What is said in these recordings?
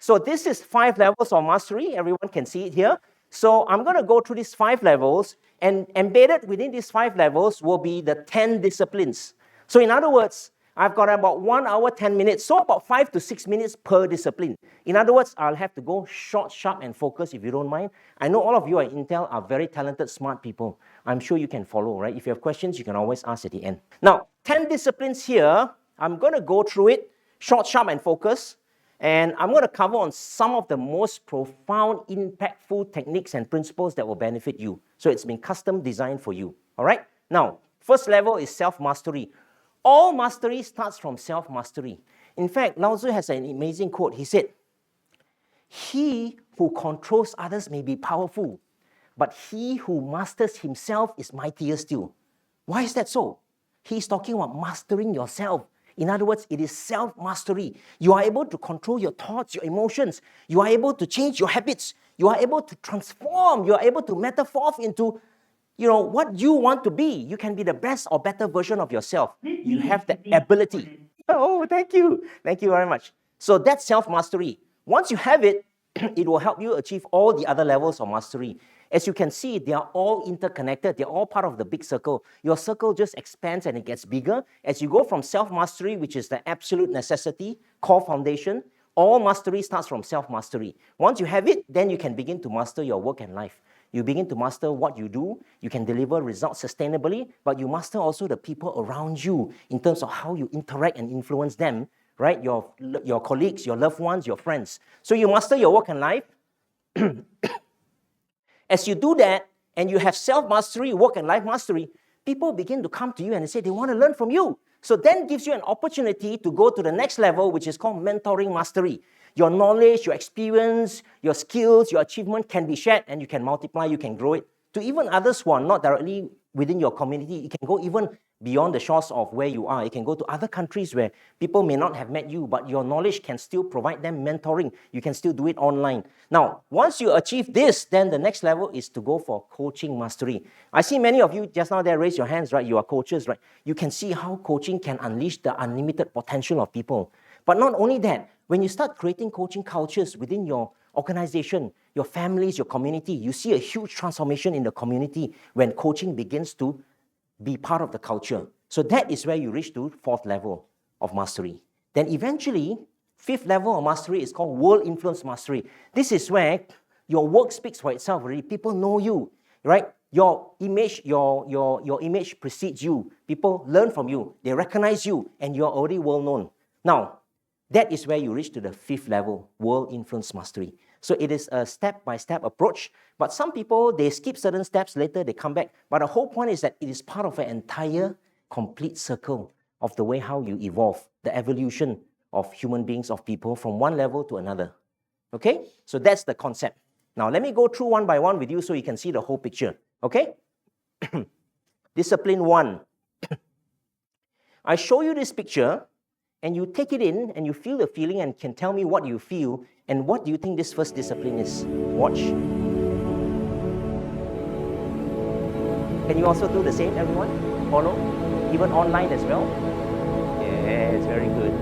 So this is 5 levels of mastery. Everyone can see it here. So I'm going to go through these 5 levels, and embedded within these 5 levels will be the 10 disciplines. So in other words, I've got about 1 hour, 10 minutes, so about 5 to 6 minutes per discipline. In other words, I'll have to go short, sharp, and focused if you don't mind. I know all of you at Intel are very talented, smart people. I'm sure you can follow, right? If you have questions, you can always ask at the end. Now, 10 disciplines here. I'm going to go through it, short, sharp, and focused. And I'm going to cover on some of the most profound, impactful techniques and principles that will benefit you. So it's been custom designed for you. All right? Now, first level is self-mastery. All mastery starts from self-mastery. In fact, Lao Tzu has an amazing quote. He said, "He who controls others may be powerful, but he who masters himself is mightier still." Why is that so? He's talking about mastering yourself. In other words, it is self-mastery. You are able to control your thoughts, your emotions. You are able to change your habits. You are able to transform. You are able to metamorph into, what you want to be. You can be the best or better version of yourself. You have the ability. Oh, thank you. Thank you very much. So that's self-mastery. Once you have it, it will help you achieve all the other levels of mastery. As you can see, they are all interconnected. They're all part of the big circle. Your circle just expands and it gets bigger. As you go from self-mastery, which is the absolute necessity, core foundation, all mastery starts from self-mastery. Once you have it, then you can begin to master your work and life. You begin to master what you do. You can deliver results sustainably, but you master also the people around you in terms of how you interact and influence them, right? Your colleagues, your loved ones, your friends. So you master your work and life. As you do that, and you have self-mastery, work and life mastery, people begin to come to you and say they want to learn from you. So then gives you an opportunity to go to the next level, which is called mentoring mastery. Your knowledge, your experience, your skills, your achievement can be shared, and you can multiply, you can grow it to even others who are not directly within your community. You can go even beyond the shores of where you are. You can go to other countries where people may not have met you, but your knowledge can still provide them mentoring. You can still do it online. Now, once you achieve this, then the next level is to go for coaching mastery. I see many of you just now there raise your hands, right? You are coaches, right? You can see how coaching can unleash the unlimited potential of people. But not only that, when you start creating coaching cultures within your organization, your families, your community, you see a huge transformation in the community when coaching begins to be part of the culture. So that is where you reach to 4th level of mastery. Then eventually, 5th level of mastery is called world influence mastery. This is where your work speaks for itself already. People know you, right? Your image, your image precedes you. People learn from you. They recognize you, and you're already well known. Now, that is where you reach to the 5th level, world influence mastery. So it is a step-by-step approach, but some people, they skip certain steps, later they come back. But the whole point is that it is part of an entire complete circle of the way how you evolve, the evolution of human beings, of people, from one level to another. Okay? So that's the concept. Now, let me go through one by one with you so you can see the whole picture. Okay? Discipline 1. I show you this picture, and you take it in, and you feel the feeling, and can tell me what you feel, and what do you think this first discipline is? Watch. Can you also do the same, everyone? Follow? Even online as well? Yes, very good.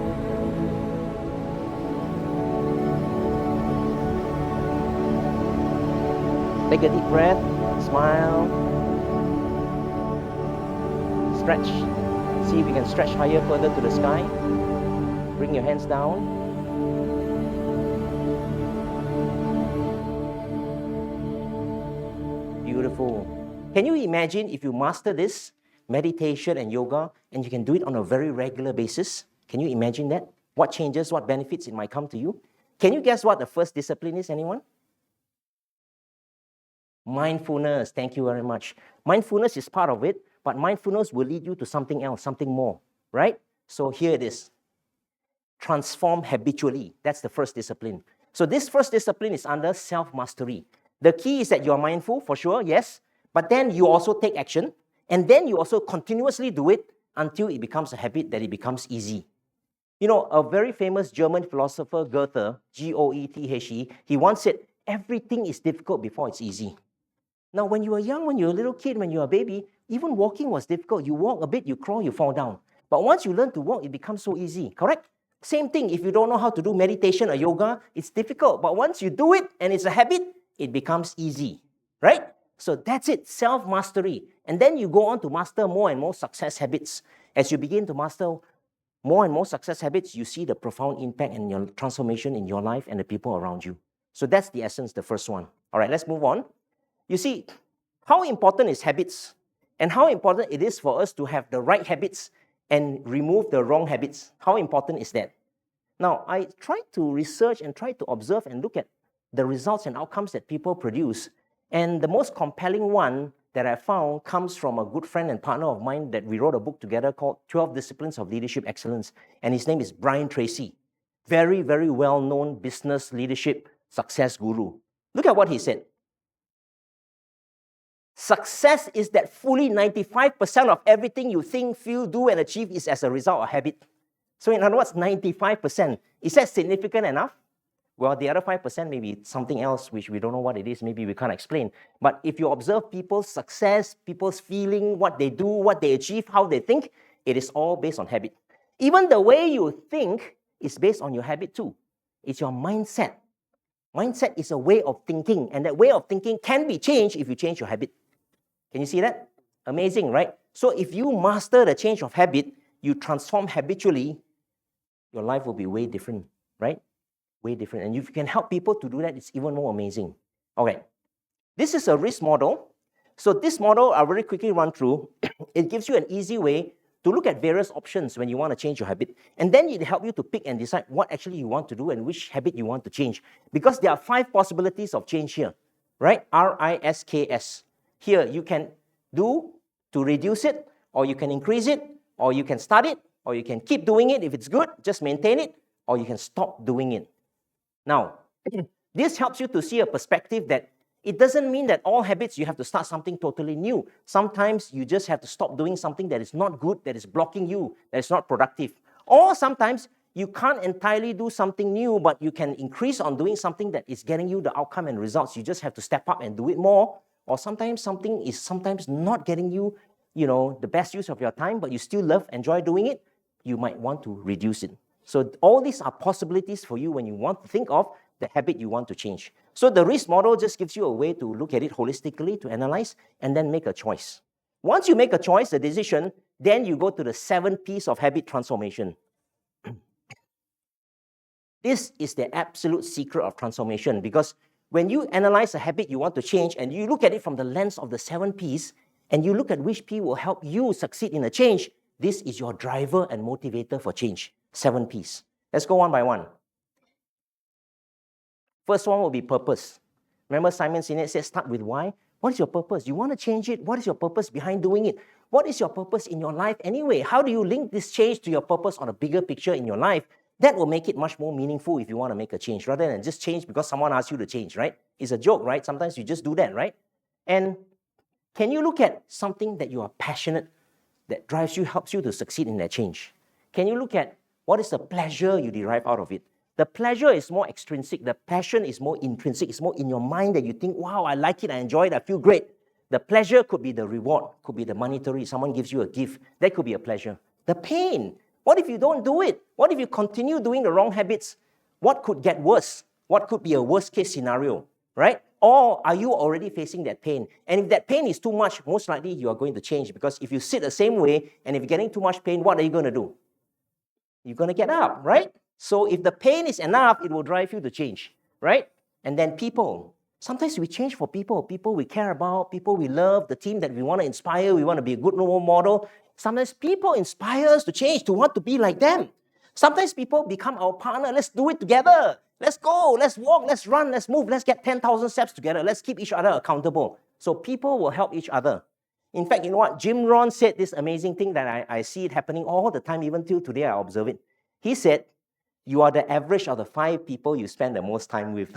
Take a deep breath, smile, stretch. See if you can stretch higher, further to the sky. Bring your hands down. Beautiful. Can you imagine if you master this meditation and yoga, and you can do it on a very regular basis? Can you imagine that? What changes, what benefits it might come to you? Can you guess what the first discipline is, anyone? Mindfulness. Thank you very much. Mindfulness is part of it, but mindfulness will lead you to something else, something more, right? So here it is. Transform habitually. That's the first discipline. So this first discipline is under self-mastery. The key is that you are mindful, for sure, yes, but then you also take action, and then you also continuously do it until it becomes a habit, that it becomes easy. You know, a very famous German philosopher, Goethe, Goethe, he once said, everything is difficult before it's easy. Now, when you were young, when you were a little kid, when you were a baby, even walking was difficult. You walk a bit, you crawl, you fall down. But once you learn to walk, it becomes so easy, correct? Same thing, if you don't know how to do meditation or yoga, it's difficult. But once you do it and it's a habit, it becomes easy, right? So that's it, self-mastery. And then you go on to master more and more success habits. As you begin to master more and more success habits, you see the profound impact and your transformation in your life and the people around you. So that's the essence, the first one. All right, let's move on. You see, how important is habits? And how important it is for us to have the right habits and remove the wrong habits. How important is that? Now, I tried to research and try to observe and look at the results and outcomes that people produce. And the most compelling one that I found comes from a good friend and partner of mine that we wrote a book together called 12 Disciplines of Leadership Excellence. And his name is Brian Tracy. Very, very well-known business leadership success guru. Look at what he said. Success is that fully 95% of everything you think, feel, do, and achieve is as a result of habit. So in other words, 95%. Is that significant enough? Well, the other 5% may be something else which we don't know what it is. Maybe we can't explain. But if you observe people's success, people's feeling, what they do, what they achieve, how they think, it is all based on habit. Even the way you think is based on your habit too. It's your mindset. Mindset is a way of thinking, and that way of thinking can be changed if you change your habit. Can you see that? Amazing, right? So if you master the change of habit, you transform habitually, your life will be way different, right? Way different. And if you can help people to do that, it's even more amazing. Okay. This is a risk model. So this model, I'll very quickly run through. It gives you an easy way to look at various options when you want to change your habit. And then it helps you to pick and decide what actually you want to do and which habit you want to change. Because there are 5 possibilities of change here, right? RISKS. Here, you can do to reduce it, or you can increase it, or you can start it, or you can keep doing it if it's good, just maintain it, or you can stop doing it. Now, this helps you to see a perspective that it doesn't mean that all habits you have to start something totally new. Sometimes you just have to stop doing something that is not good, that is blocking you, that is not productive. Or sometimes you can't entirely do something new, but you can increase on doing something that is getting you the outcome and results. You just have to step up and do it more. Or sometimes something is sometimes not getting you, the best use of your time, but you still enjoy doing it. You might want to reduce it. So all these are possibilities for you when you want to think of the habit you want to change. So the risk model just gives you a way to look at it holistically, to analyze, and then make a choice. Once you make a choice, a decision, then you go to the 7 P's of habit transformation. This is the absolute secret of transformation, because when you analyze a habit you want to change and you look at it from the lens of the 7 P's and you look at which P will help you succeed in a change, this is your driver and motivator for change. 7 P's. Let's go one by one. First one will be purpose. Remember Simon Sinek said start with why? What is your purpose? You want to change it? What is your purpose behind doing it? What is your purpose in your life anyway? How do you link this change to your purpose on a bigger picture in your life? That will make it much more meaningful if you want to make a change, rather than just change because someone asked you to change, right? It's a joke, right? Sometimes you just do that, right? And can you look at something that you are passionate, that drives you, helps you to succeed in that change? Can you look at what is the pleasure you derive out of it? The pleasure is more extrinsic. The passion is more intrinsic. It's more in your mind that you think, wow, I like it, I enjoy it, I feel great. The pleasure could be the reward, could be the monetary. Someone gives you a gift. That could be a pleasure. The pain. What if you don't do it? What if you continue doing the wrong habits? What could get worse? What could be a worst case scenario, right? Or are you already facing that pain? And if that pain is too much, most likely you are going to change, because if you sit the same way and if you're getting too much pain, what are you going to do? You're going to get up, right? So if the pain is enough, it will drive you to change, right? And then people. Sometimes we change for people we care about, people we love, the team that we want to inspire, we want to be a good role model. Sometimes people inspire us to change, to want to be like them. Sometimes people become our partner. Let's do it together. Let's go, let's walk, let's run, let's move, let's get 10,000 steps together. Let's keep each other accountable. So people will help each other. In fact, you know what? Jim Rohn said this amazing thing that I see it happening all the time, even till today I observe it. He said, you are the average of the 5 people you spend the most time with.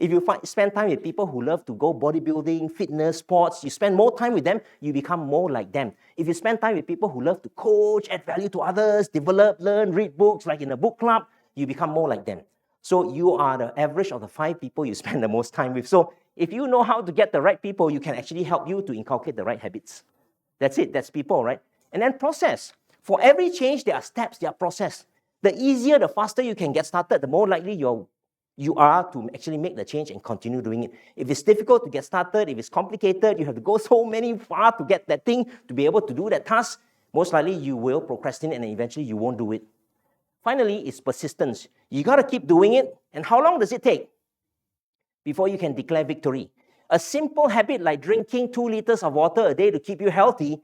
If you spend time with people who love to go bodybuilding, fitness, sports, you spend more time with them, you become more like them. If you spend time with people who love to coach, add value to others, develop, learn, read books, like in a book club, you become more like them. So you are the average of the 5 people you spend the most time with. So if you know how to get the right people, you can actually help you to inculcate the right habits. That's it. That's people, right? And then process. For every change, there are steps, there are process. The easier, the faster you can get started, the more likely you are to actually make the change and continue doing it. If it's difficult to get started, if it's complicated, you have to go so far to get that thing, to be able to do that task, most likely you will procrastinate and eventually you won't do it. Finally, it's persistence. You got to keep doing it. And how long does it take before you can declare victory? A simple habit like drinking 2 liters of water a day to keep you healthy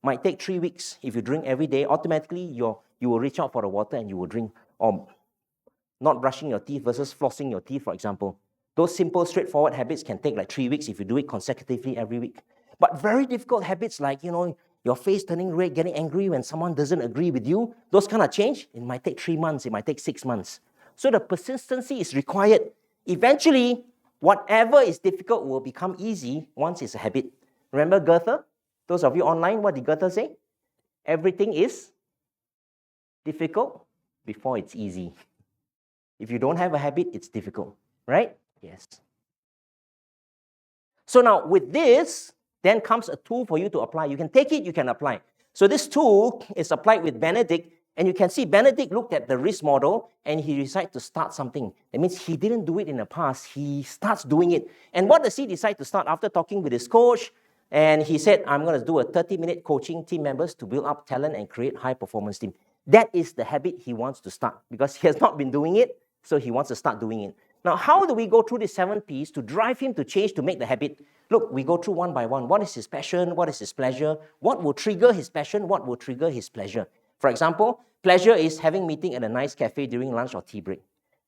might take 3 weeks. If you drink every day, automatically you will reach out for the water and you will drink. Or not brushing your teeth versus flossing your teeth, for example. Those simple, straightforward habits can take like 3 weeks if you do it consecutively every week. But very difficult habits like, your face turning red, getting angry when someone doesn't agree with you, those kind of change, it might take 3 months, it might take 6 months. So the persistency is required. Eventually, whatever is difficult will become easy once it's a habit. Remember Goethe? Those of you online, what did Goethe say? Everything is difficult before it's easy. If you don't have a habit, it's difficult, right? Yes. So now with this, then comes a tool for you to apply. You can take it, you can apply. So this tool is applied with Benedict, and you can see Benedict looked at the risk model and he decided to start something. That means he didn't do it in the past, he starts doing it. And what does he decide to start after talking with his coach? And he said, I'm going to do a 30-minute coaching team members to build up talent and create high-performance team. That is the habit he wants to start because he has not been doing it, so he wants to start doing it. Now, how do we go through the 7 Ps to drive him to change, to make the habit? Look, we go through one by one. What is his passion? What is his pleasure? What will trigger his passion? What will trigger his pleasure? For example, pleasure is having meeting at a nice cafe during lunch or tea break.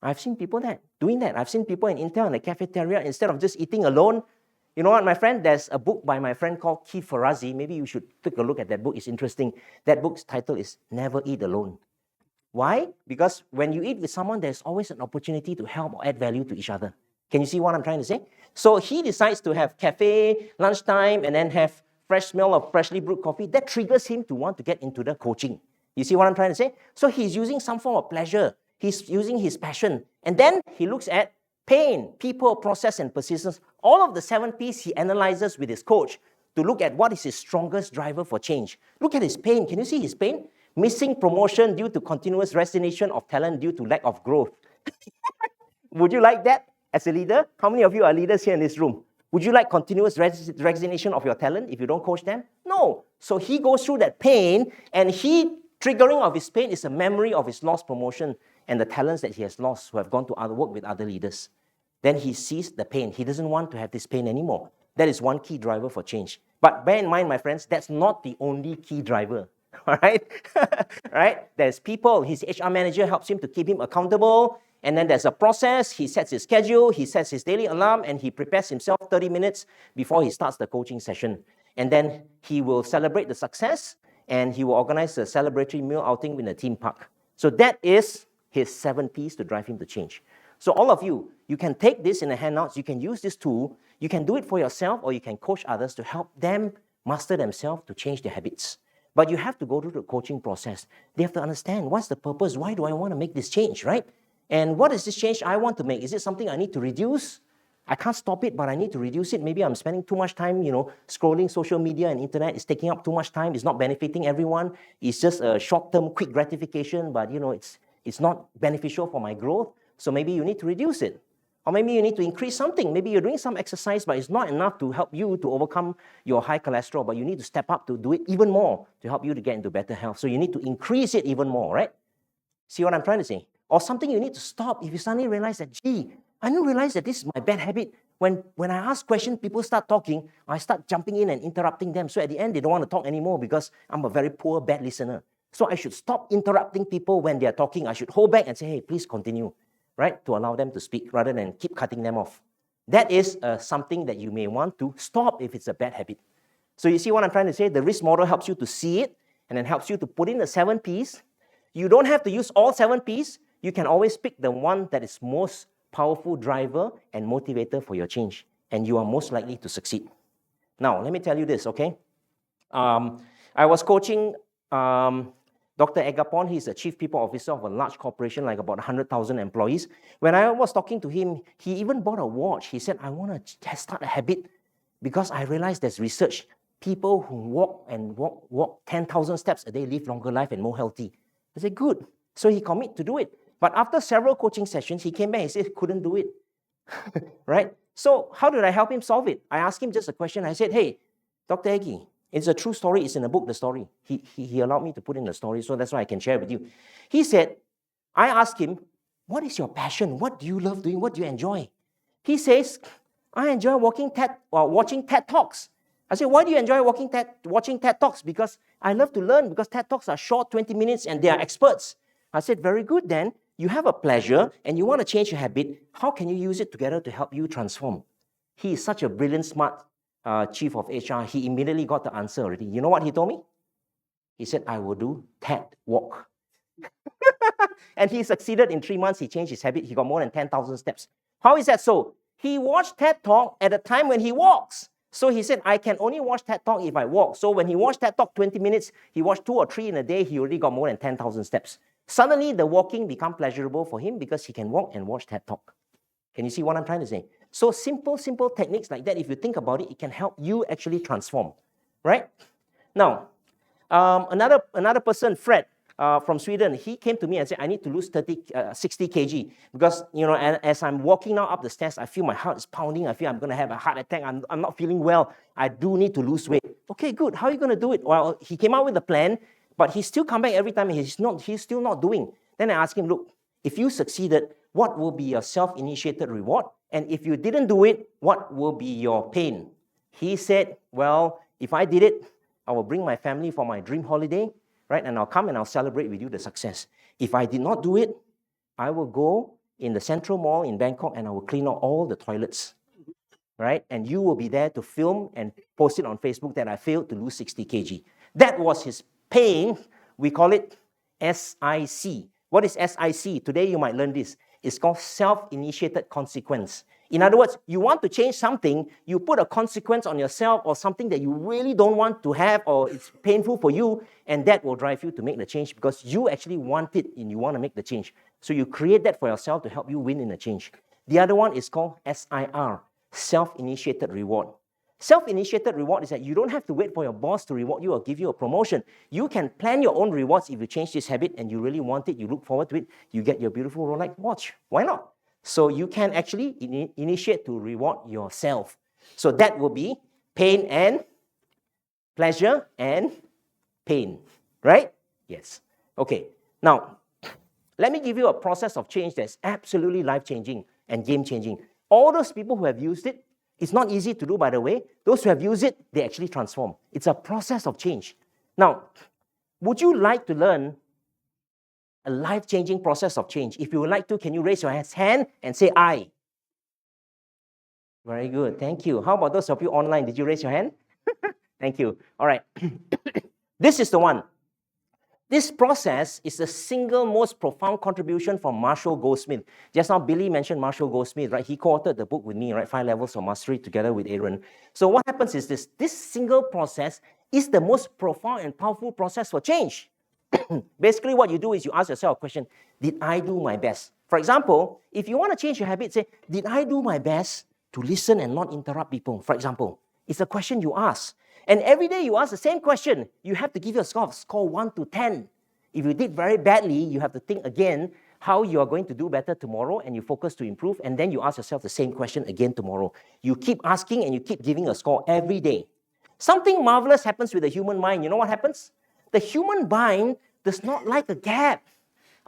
I've seen people doing that. I've seen people in Intel in the cafeteria, instead of just eating alone. You know what, my friend? There's a book by my friend called Keith Ferrazzi. Maybe you should take a look at that book. It's interesting. That book's title is Never Eat Alone. Why? Because when you eat with someone, there's always an opportunity to help or add value to each other. Can you see what I'm trying to say? So he decides to have cafe, lunchtime, and then have fresh smell of freshly brewed coffee. That triggers him to want to get into the coaching. You see what I'm trying to say? So he's using some form of pleasure. He's using his passion. And then he looks at pain, people, process, and persistence. All of the 7 Ps he analyzes with his coach to look at what is his strongest driver for change. Look at his pain. Can you see his pain? Missing promotion due to continuous resignation of talent due to lack of growth. Would you like that as a leader? How many of you are leaders here in this room? Would you like continuous resignation of your talent if you don't coach them? No. So he goes through that pain, and triggering of his pain is a memory of his lost promotion and the talents that he has lost who have gone to work with other leaders. Then he sees the pain. He doesn't want to have this pain anymore. That is one key driver for change. But bear in mind, my friends, that's not the only key driver. All right? Right? There's people. His HR manager helps him to keep him accountable. And then there's a process. He sets his schedule. He sets his daily alarm. And he prepares himself 30 minutes before he starts the coaching session. And then he will celebrate the success. And he will organize a celebratory meal outing in the theme park. So that is his 7 Ps to drive him to change. So all of you, you can take this in the handouts. You can use this tool. You can do it for yourself, or you can coach others to help them master themselves to change their habits. But you have to go through the coaching process. They have to understand, what's the purpose? Why do I want to make this change, right? And what is this change I want to make? Is it something I need to reduce? I can't stop it, but I need to reduce it. Maybe I'm spending too much time, scrolling social media and internet. It's taking up too much time. It's not benefiting everyone. It's just a short-term, quick gratification, but it's not beneficial for my growth. So maybe you need to reduce it. Or maybe you need to increase something. Maybe you're doing some exercise, but it's not enough to help you to overcome your high cholesterol, but you need to step up to do it even more to help you to get into better health. So you need to increase it even more, right? See what I'm trying to say? Or something you need to stop if you suddenly realize that, gee, I didn't realize that this is my bad habit. When I ask questions, people start talking, I start jumping in and interrupting them. So at the end, they don't want to talk anymore because I'm a very poor, bad listener. So I should stop interrupting people when they're talking. I should hold back and say, hey, please continue. Right, to allow them to speak rather than keep cutting them off. That is something that you may want to stop if it's a bad habit. So you see what I'm trying to say? The risk model helps you to see it and then helps you to put in the 7 Ps. You don't have to use all 7 Ps. You can always pick the one that is most powerful driver and motivator for your change, and you are most likely to succeed. Now, let me tell you this, okay? I was coaching Dr. Agapon. He's the chief people officer of a large corporation, like about 100,000 employees. When I was talking to him, he even bought a watch. He said, I want to start a habit because I realized there's research. People who walk 10,000 steps a day live longer life and more healthy. I said, good. So he committed to do it. But after several coaching sessions, he came back and said he couldn't do it. Right? So how did I help him solve it? I asked him just a question. I said, hey, Dr. Aggie, it's a true story. It's in the book, the story. He allowed me to put in the story, so that's why I can share with you. He said, I asked him, what is your passion? What do you love doing? What do you enjoy? He says, I enjoy watching TED Talks. I said, why do you enjoy watching TED Talks? Because I love to learn, because TED Talks are short, 20 minutes, and they are experts. I said, very good then. You have a pleasure, and you want to change your habit. How can you use it together to help you transform? He is such a brilliant, smart chief of HR. He immediately got the answer already. You know what he told me? He said, I will do TED Walk. And he succeeded in 3 months. He changed his habit. He got more than 10,000 steps. How is that so? He watched TED Talk at a time when he walks. So he said, I can only watch TED Talk if I walk. So when he watched TED Talk 20 minutes, he watched 2 or 3 in a day, he already got more than 10,000 steps. Suddenly, the walking become pleasurable for him because he can walk and watch TED Talk. Can you see what I'm trying to say? So simple techniques like that, if you think about it, it can help you actually transform, right? Now, another person, Fred, from Sweden, he came to me and said, I need to lose 60 kg because, as I'm walking now up the stairs, I feel my heart is pounding. I feel I'm going to have a heart attack. I'm not feeling well. I do need to lose weight. Okay, good. How are you going to do it? Well, he came out with a plan, but he still come back every time and he's still not doing. Then I asked him, look, if you succeeded, what will be your self-initiated reward? And if you didn't do it, what will be your pain? He said, well, if I did it, I will bring my family for my dream holiday, right? And I'll come and I'll celebrate with you the success. If I did not do it, I will go in the Central Mall in Bangkok and I will clean out all the toilets, right? And you will be there to film and post it on Facebook that I failed to lose 60 kg. That was his pain. We call it SIC. What is SIC? Today you might learn this. It's called self-initiated consequence. In other words, you want to change something, you put a consequence on yourself or something that you really don't want to have or it's painful for you, and that will drive you to make the change because you actually want it and you want to make the change. So you create that for yourself to help you win in the change. The other one is called SIR, self-initiated reward. Self-initiated reward is that you don't have to wait for your boss to reward you or give you a promotion. You can plan your own rewards if you change this habit and you really want it, you look forward to it, you get your beautiful Rolex watch. Why not? So you can actually initiate to reward yourself. So that will be pain and pleasure and pain, right? Yes. Okay. Now, let me give you a process of change that's absolutely life-changing and game-changing. All those people who have used it, it's not easy to do, by the way. Those who have used it, they actually transform. It's a process of change. Now, would you like to learn a life-changing process of change? If you would like to, can you raise your hand and say, I? Very good. Thank you. How about those of you online? Did you raise your hand? Thank you. All right. This is the one. This process is the single most profound contribution from Marshall Goldsmith. Just now, Billy mentioned Marshall Goldsmith, right? He co-authored the book with me, right? 5 Levels of Mastery together with Aaron. So what happens is this single process is the most profound and powerful process for change. Basically, what you do is you ask yourself a question, did I do my best? For example, if you want to change your habit, say, did I do my best to listen and not interrupt people? For example, it's a question you ask. And every day you ask the same question, you have to give yourself a score 1 to 10. If you did very badly, you have to think again how you are going to do better tomorrow and you focus to improve, and then you ask yourself the same question again tomorrow. You keep asking and you keep giving a score every day. Something marvelous happens with the human mind. You know what happens? The human mind does not like a gap.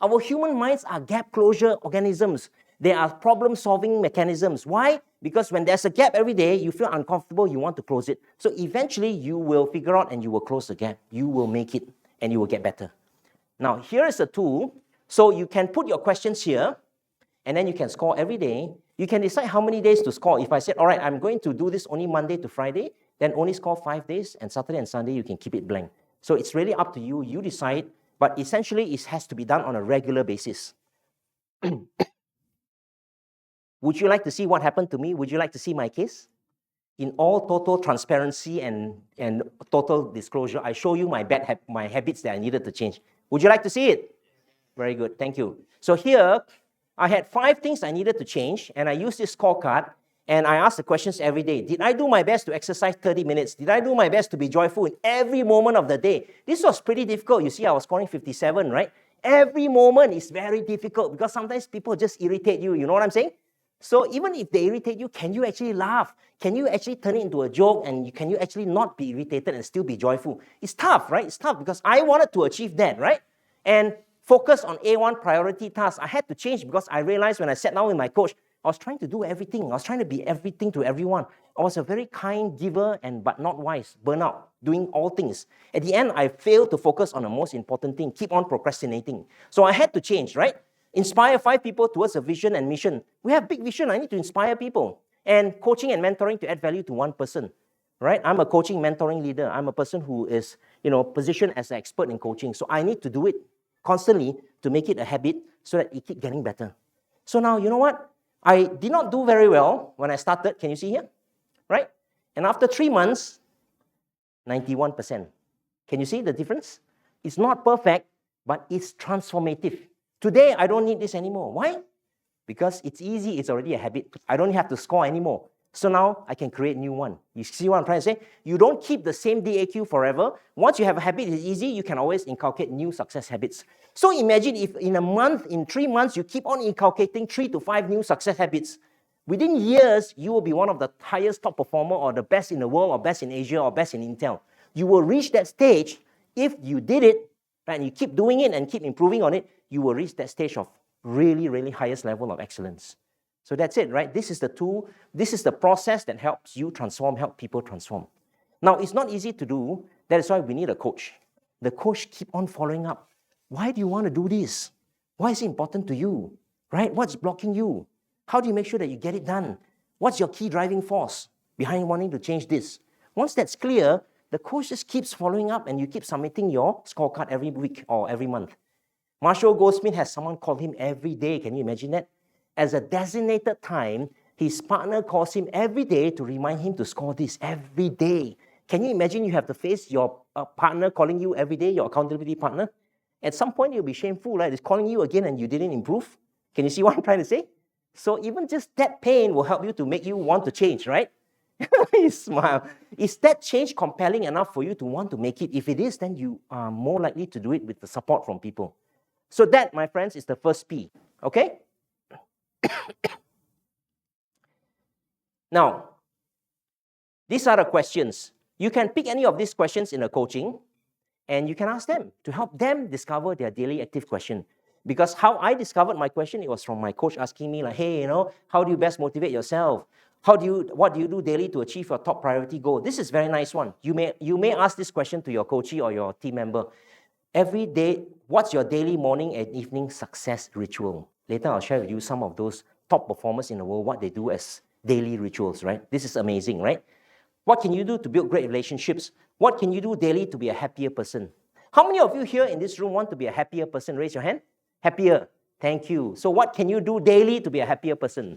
Our human minds are gap closure organisms. They are problem-solving mechanisms. Why? Because when there's a gap every day, you feel uncomfortable, you want to close it. So eventually, you will figure out and you will close the gap. You will make it and you will get better. Now, here is a tool. So you can put your questions here and then you can score every day. You can decide how many days to score. If I said, all right, I'm going to do this only Monday to Friday, then only score 5 days, and Saturday and Sunday, you can keep it blank. So it's really up to you. You decide, but essentially, it has to be done on a regular basis. Would you like to see what happened to me? Would you like to see my case? In all total transparency and total disclosure, I show you my habits that I needed to change. Would you like to see it? Very good. Thank you. So here, I had 5 things I needed to change, and I used this scorecard, and I asked the questions every day. Did I do my best to exercise 30 minutes? Did I do my best to be joyful in every moment of the day? This was pretty difficult. You see, I was scoring 57, right? Every moment is very difficult because sometimes people just irritate you. You know what I'm saying? So even if they irritate you, can you actually laugh? Can you actually turn it into a joke? And can you actually not be irritated and still be joyful? It's tough, right? It's tough because I wanted to achieve that, right? And focus on A1 priority tasks. I had to change because I realized when I sat down with my coach, I was trying to do everything. I was trying to be everything to everyone. I was a very kind giver but not wise, burnout, doing all things. At the end, I failed to focus on the most important thing, keep on procrastinating. So I had to change, right? Inspire 5 people towards a vision and mission. We have big vision. I need to inspire people. And coaching and mentoring to add value to one person, right? I'm a coaching mentoring leader. I'm a person who is, positioned as an expert in coaching. So I need to do it constantly to make it a habit so that it keeps getting better. So now, you know what? I did not do very well when I started. Can you see here? Right? And after 3 months, 91%. Can you see the difference? It's not perfect, but it's transformative. Today, I don't need this anymore. Why? Because it's easy. It's already a habit. I don't have to score anymore. So now I can create a new one. You see what I'm trying to say? You don't keep the same DAQ forever. Once you have a habit, it's easy. You can always inculcate new success habits. So imagine if in a month, in 3 months, you keep on inculcating 3 to 5 new success habits. Within years, you will be one of the highest top performer or the best in the world or best in Asia or best in Intel. You will reach that stage if you did it, right, and you keep doing it and keep improving on it, you will reach that stage of really, really highest level of excellence. So that's it, right? This is the tool. This is the process that helps you transform, help people transform. Now, it's not easy to do. That is why we need a coach. The coach keep on following up. Why do you want to do this? Why is it important to you, right? What's blocking you? How do you make sure that you get it done? What's your key driving force behind wanting to change this? Once that's clear, the coach just keeps following up and you keep submitting your scorecard every week or every month. Marshall Goldsmith has someone call him every day. Can you imagine that? As a designated time, his partner calls him every day to remind him to score this every day. Can you imagine you have to face your partner calling you every day, your accountability partner? At some point, you'll be shameful, right? It's calling you again and you didn't improve. Can you see what I'm trying to say? So even just that pain will help you to make you want to change, right? You smile. Is that change compelling enough for you to want to make it? If it is, then you are more likely to do it with the support from people. So that, my friends, is the first P, okay? Now, these are the questions. You can pick any of these questions in a coaching, and you can ask them to help them discover their daily active question. Because how I discovered my question, it was from my coach asking me like, hey, how do you best motivate yourself? What do you do daily to achieve your top priority goal? This is a very nice one. You may ask this question to your coachee or your team member. Every day, what's your daily morning and evening success ritual? Later, I'll share with you some of those top performers in the world, what they do as daily rituals, right? This is amazing, right? What can you do to build great relationships? What can you do daily to be a happier person? How many of you here in this room want to be a happier person? Raise your hand. Happier. Thank you. So what can you do daily to be a happier person?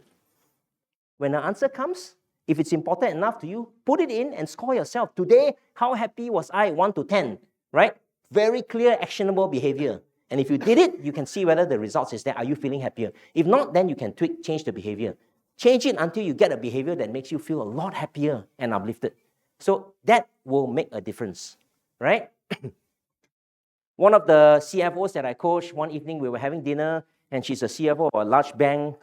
When the answer comes, if it's important enough to you, put it in and score yourself. Today, how happy was I? 1 to 10, right? Very clear, actionable behavior. And if you did it, you can see whether the results is there. Are you feeling happier? If not, then you can change the behavior. Change it until you get a behavior that makes you feel a lot happier and uplifted. So that will make a difference, right? One of the CFOs that I coached, one evening we were having dinner, and she's a CFO of a large bank,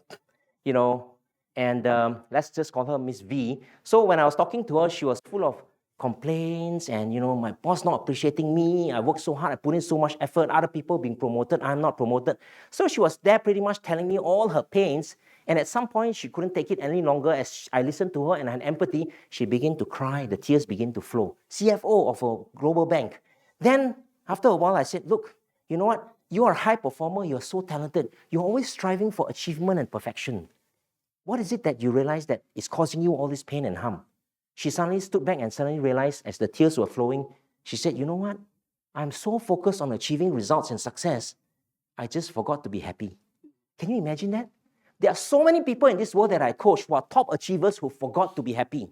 and let's just call her Miss V. So when I was talking to her, she was full of complaints and, my boss not appreciating me. I worked so hard, I put in so much effort, other people being promoted, I'm not promoted. So she was there pretty much telling me all her pains, and at some point she couldn't take it any longer. As I listened to her and had empathy, she began to cry, the tears began to flow. CFO of a global bank. Then after a while, I said, look, you know what? You are a high performer. You're so talented. You're always striving for achievement and perfection. What is it that you realize that is causing you all this pain and harm? She suddenly stood back and suddenly realized as the tears were flowing, she said, you know what? I'm so focused on achieving results and success, I just forgot to be happy. Can you imagine that? There are so many people in this world that I coach who are top achievers who forgot to be happy.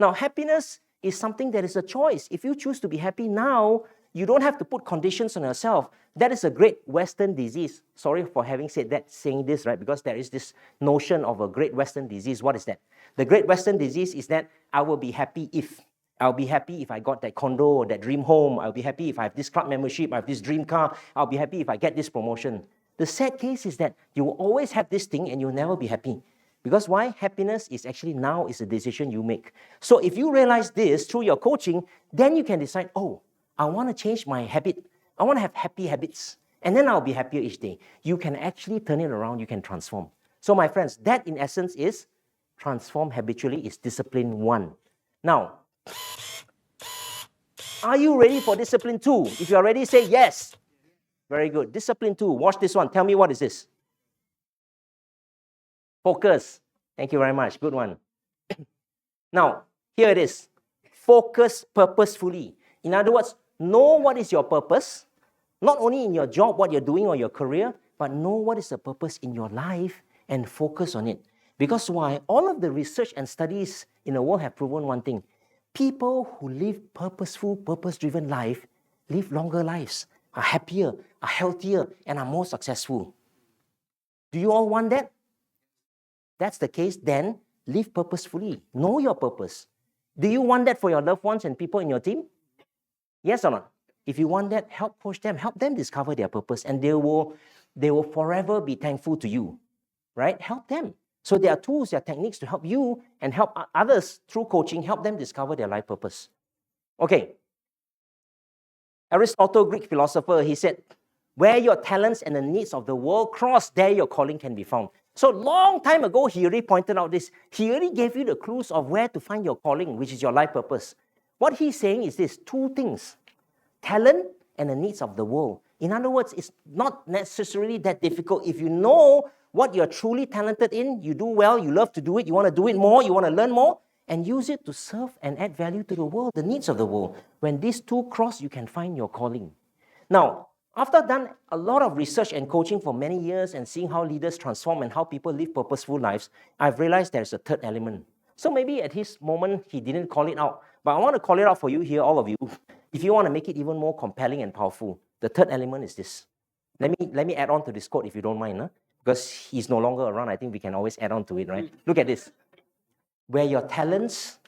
Now, happiness is something that is a choice. If you choose to be happy now, you don't have to put conditions on yourself. That is a great Western disease. Sorry for saying this, right? Because there is this notion of a great Western disease. What is that? The great Western disease is that I will be happy if. I'll be happy if I got that condo or that dream home. I'll be happy if I have this club membership, I have this dream car. I'll be happy if I get this promotion. The sad case is that you will always have this thing and you'll never be happy. Because why? Happiness is actually now is a decision you make. So if you realize this through your coaching, then you can decide, oh, I want to change my habit. I want to have happy habits. And then I'll be happier each day. You can actually turn it around. You can transform. So my friends, that in essence is transform habitually is discipline 1. Now, are you ready for discipline 2? If you are ready, say yes. Very good. Discipline 2. Watch this one. Tell me what is this? Focus. Thank you very much. Good one. Now, here it is. Focus purposefully. In other words, know what is your purpose. Not only in your job, what you're doing or your career, but know what is the purpose in your life and focus on it. Because why? All of the research and studies in the world have proven one thing. People who live purposeful, purpose-driven life live longer lives, are happier, are healthier, and are more successful. Do you all want that? That's the case, then live purposefully. Know your purpose. Do you want that for your loved ones and people in your team? Yes or not? If you want that, help coach them, help them discover their purpose, and they will forever be thankful to you, right? Help them. So there are tools, there are techniques to help you and help others through coaching, help them discover their life purpose. Okay. Aristotle, Greek philosopher, he said, where your talents and the needs of the world cross, there your calling can be found. So long time ago, he already pointed out this. He already gave you the clues of where to find your calling, which is your life purpose. What he's saying is this, 2 things. Talent and the needs of the world. In other words, it's not necessarily that difficult. If you know what you're truly talented in, you do well, you love to do it, you want to do it more, you want to learn more, and use it to serve and add value to the world, the needs of the world. When these 2 cross, you can find your calling. Now, after I've done a lot of research and coaching for many years and seeing how leaders transform and how people live purposeful lives, I've realized there's a 3rd element. So maybe at his moment, he didn't call it out. But I want to call it out for you here, all of you. If you want to make it even more compelling and powerful, the 3rd element is this. Let me add on to this quote if you don't mind. Because he's no longer around, I think we can always add on to it, right? Look at this. Where your talents,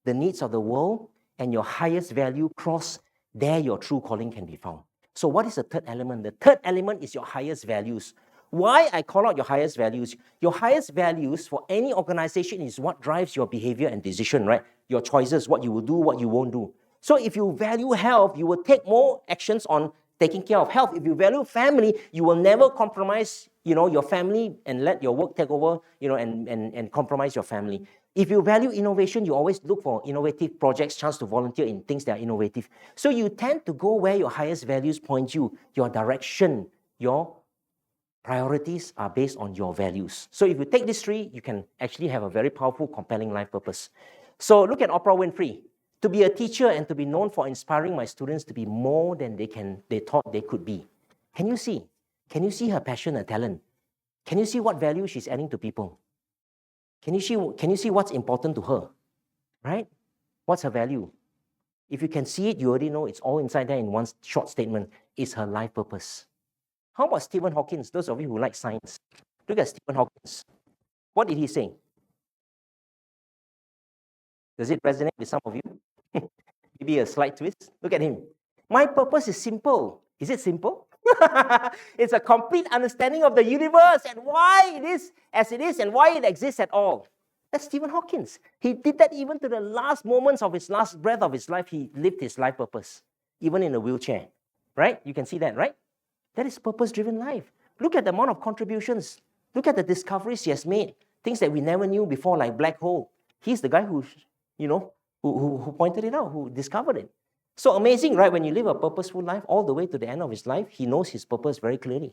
the needs of the world, and your highest value cross, there your true calling can be found. So what is the 3rd element? The 3rd element is your highest values. Why I call out your highest values? Your highest values for any organization is what drives your behavior and decision, right? Your choices, what you will do, what you won't do. So if you value health, you will take more actions on taking care of health. If you value family, you will never compromise, your family and let your work take over, and compromise your family. If you value innovation, you always look for innovative projects, chance to volunteer in things that are innovative. So you tend to go where your highest values point you, your direction, your priorities are based on your values. So if you take these 3, you can actually have a very powerful, compelling life purpose. So look at Oprah Winfrey. To be a teacher and to be known for inspiring my students to be more than they thought they could be. Can you see? Can you see her passion, her talent? Can you see what value she's adding to people? Can you see what's important to her? Right? What's her value? If you can see it, you already know it's all inside there in one short statement. It's her life purpose. How about Stephen Hawking? Those of you who like science. Look at Stephen Hawking. What did he say? Does it resonate with some of you? Maybe a slight twist. Look at him. My purpose is simple. Is it simple? It's a complete understanding of the universe and why it is as it is and why it exists at all. That's Stephen Hawking. He did that even to the last moments of his last breath of his life. He lived his life purpose, even in a wheelchair. Right? You can see that, right? That is purpose-driven life. Look at the amount of contributions. Look at the discoveries he has made. Things that we never knew before, like black hole. He's the guy who pointed it out, who discovered it. So amazing, right? When you live a purposeful life all the way to the end of his life, he knows his purpose very clearly.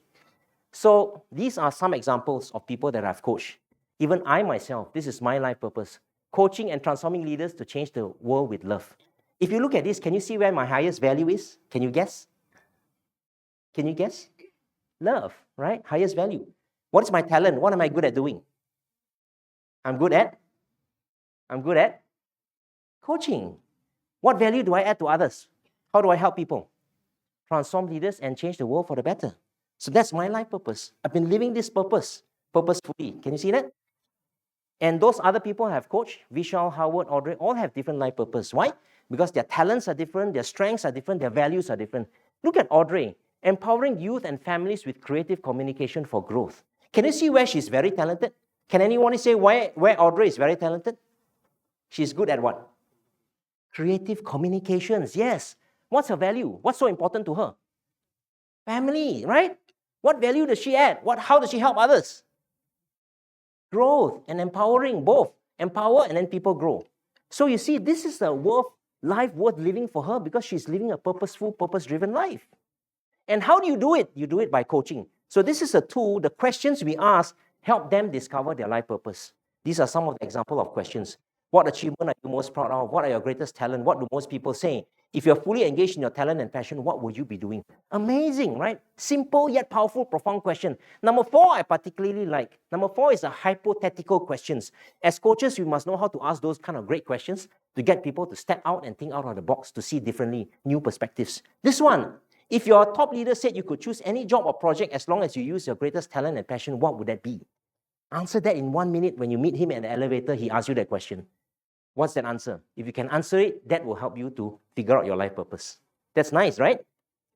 So these are some examples of people that I've coached. Even I myself, this is my life purpose. Coaching and transforming leaders to change the world with love. If you look at this, can you see where my highest value is? Can you guess? Can you guess? Love, right? Highest value. What is my talent? What am I good at doing? I'm good at coaching. What value do I add to others? How do I help people? Transform leaders and change the world for the better. So that's my life purpose. I've been living this purpose purposefully. Can you see that? And those other people I have coached, Vishal, Howard, Audrey, all have different life purpose. Why? Because their talents are different, their strengths are different, their values are different. Look at Audrey, empowering youth and families with creative communication for growth. Can you see where she's very talented? Can anyone say where Audrey is very talented? She's good at what? Creative communications, yes. What's her value? What's so important to her? Family, right? What value does she add? How does she help others? Growth and empowering, both. Empower and then people grow. So you see, this is a life worth living for her because she's living a purposeful, purpose-driven life. And how do you do it? You do it by coaching. So this is a tool. The questions we ask help them discover their life purpose. These are some of the examples of questions. What achievement are you most proud of? What are your greatest talent? What do most people say? If you're fully engaged in your talent and passion, what would you be doing? Amazing, right? Simple yet powerful, profound question. Number 4, I particularly like. Number 4 is a hypothetical questions. As coaches, we must know how to ask those kind of great questions to get people to step out and think out of the box, to see differently, new perspectives. This one, if your top leader said you could choose any job or project as long as you use your greatest talent and passion, what would that be? Answer that in 1 minute. When you meet him at the elevator, he asks you that question. What's that answer? If you can answer it, that will help you to figure out your life purpose. That's nice, right?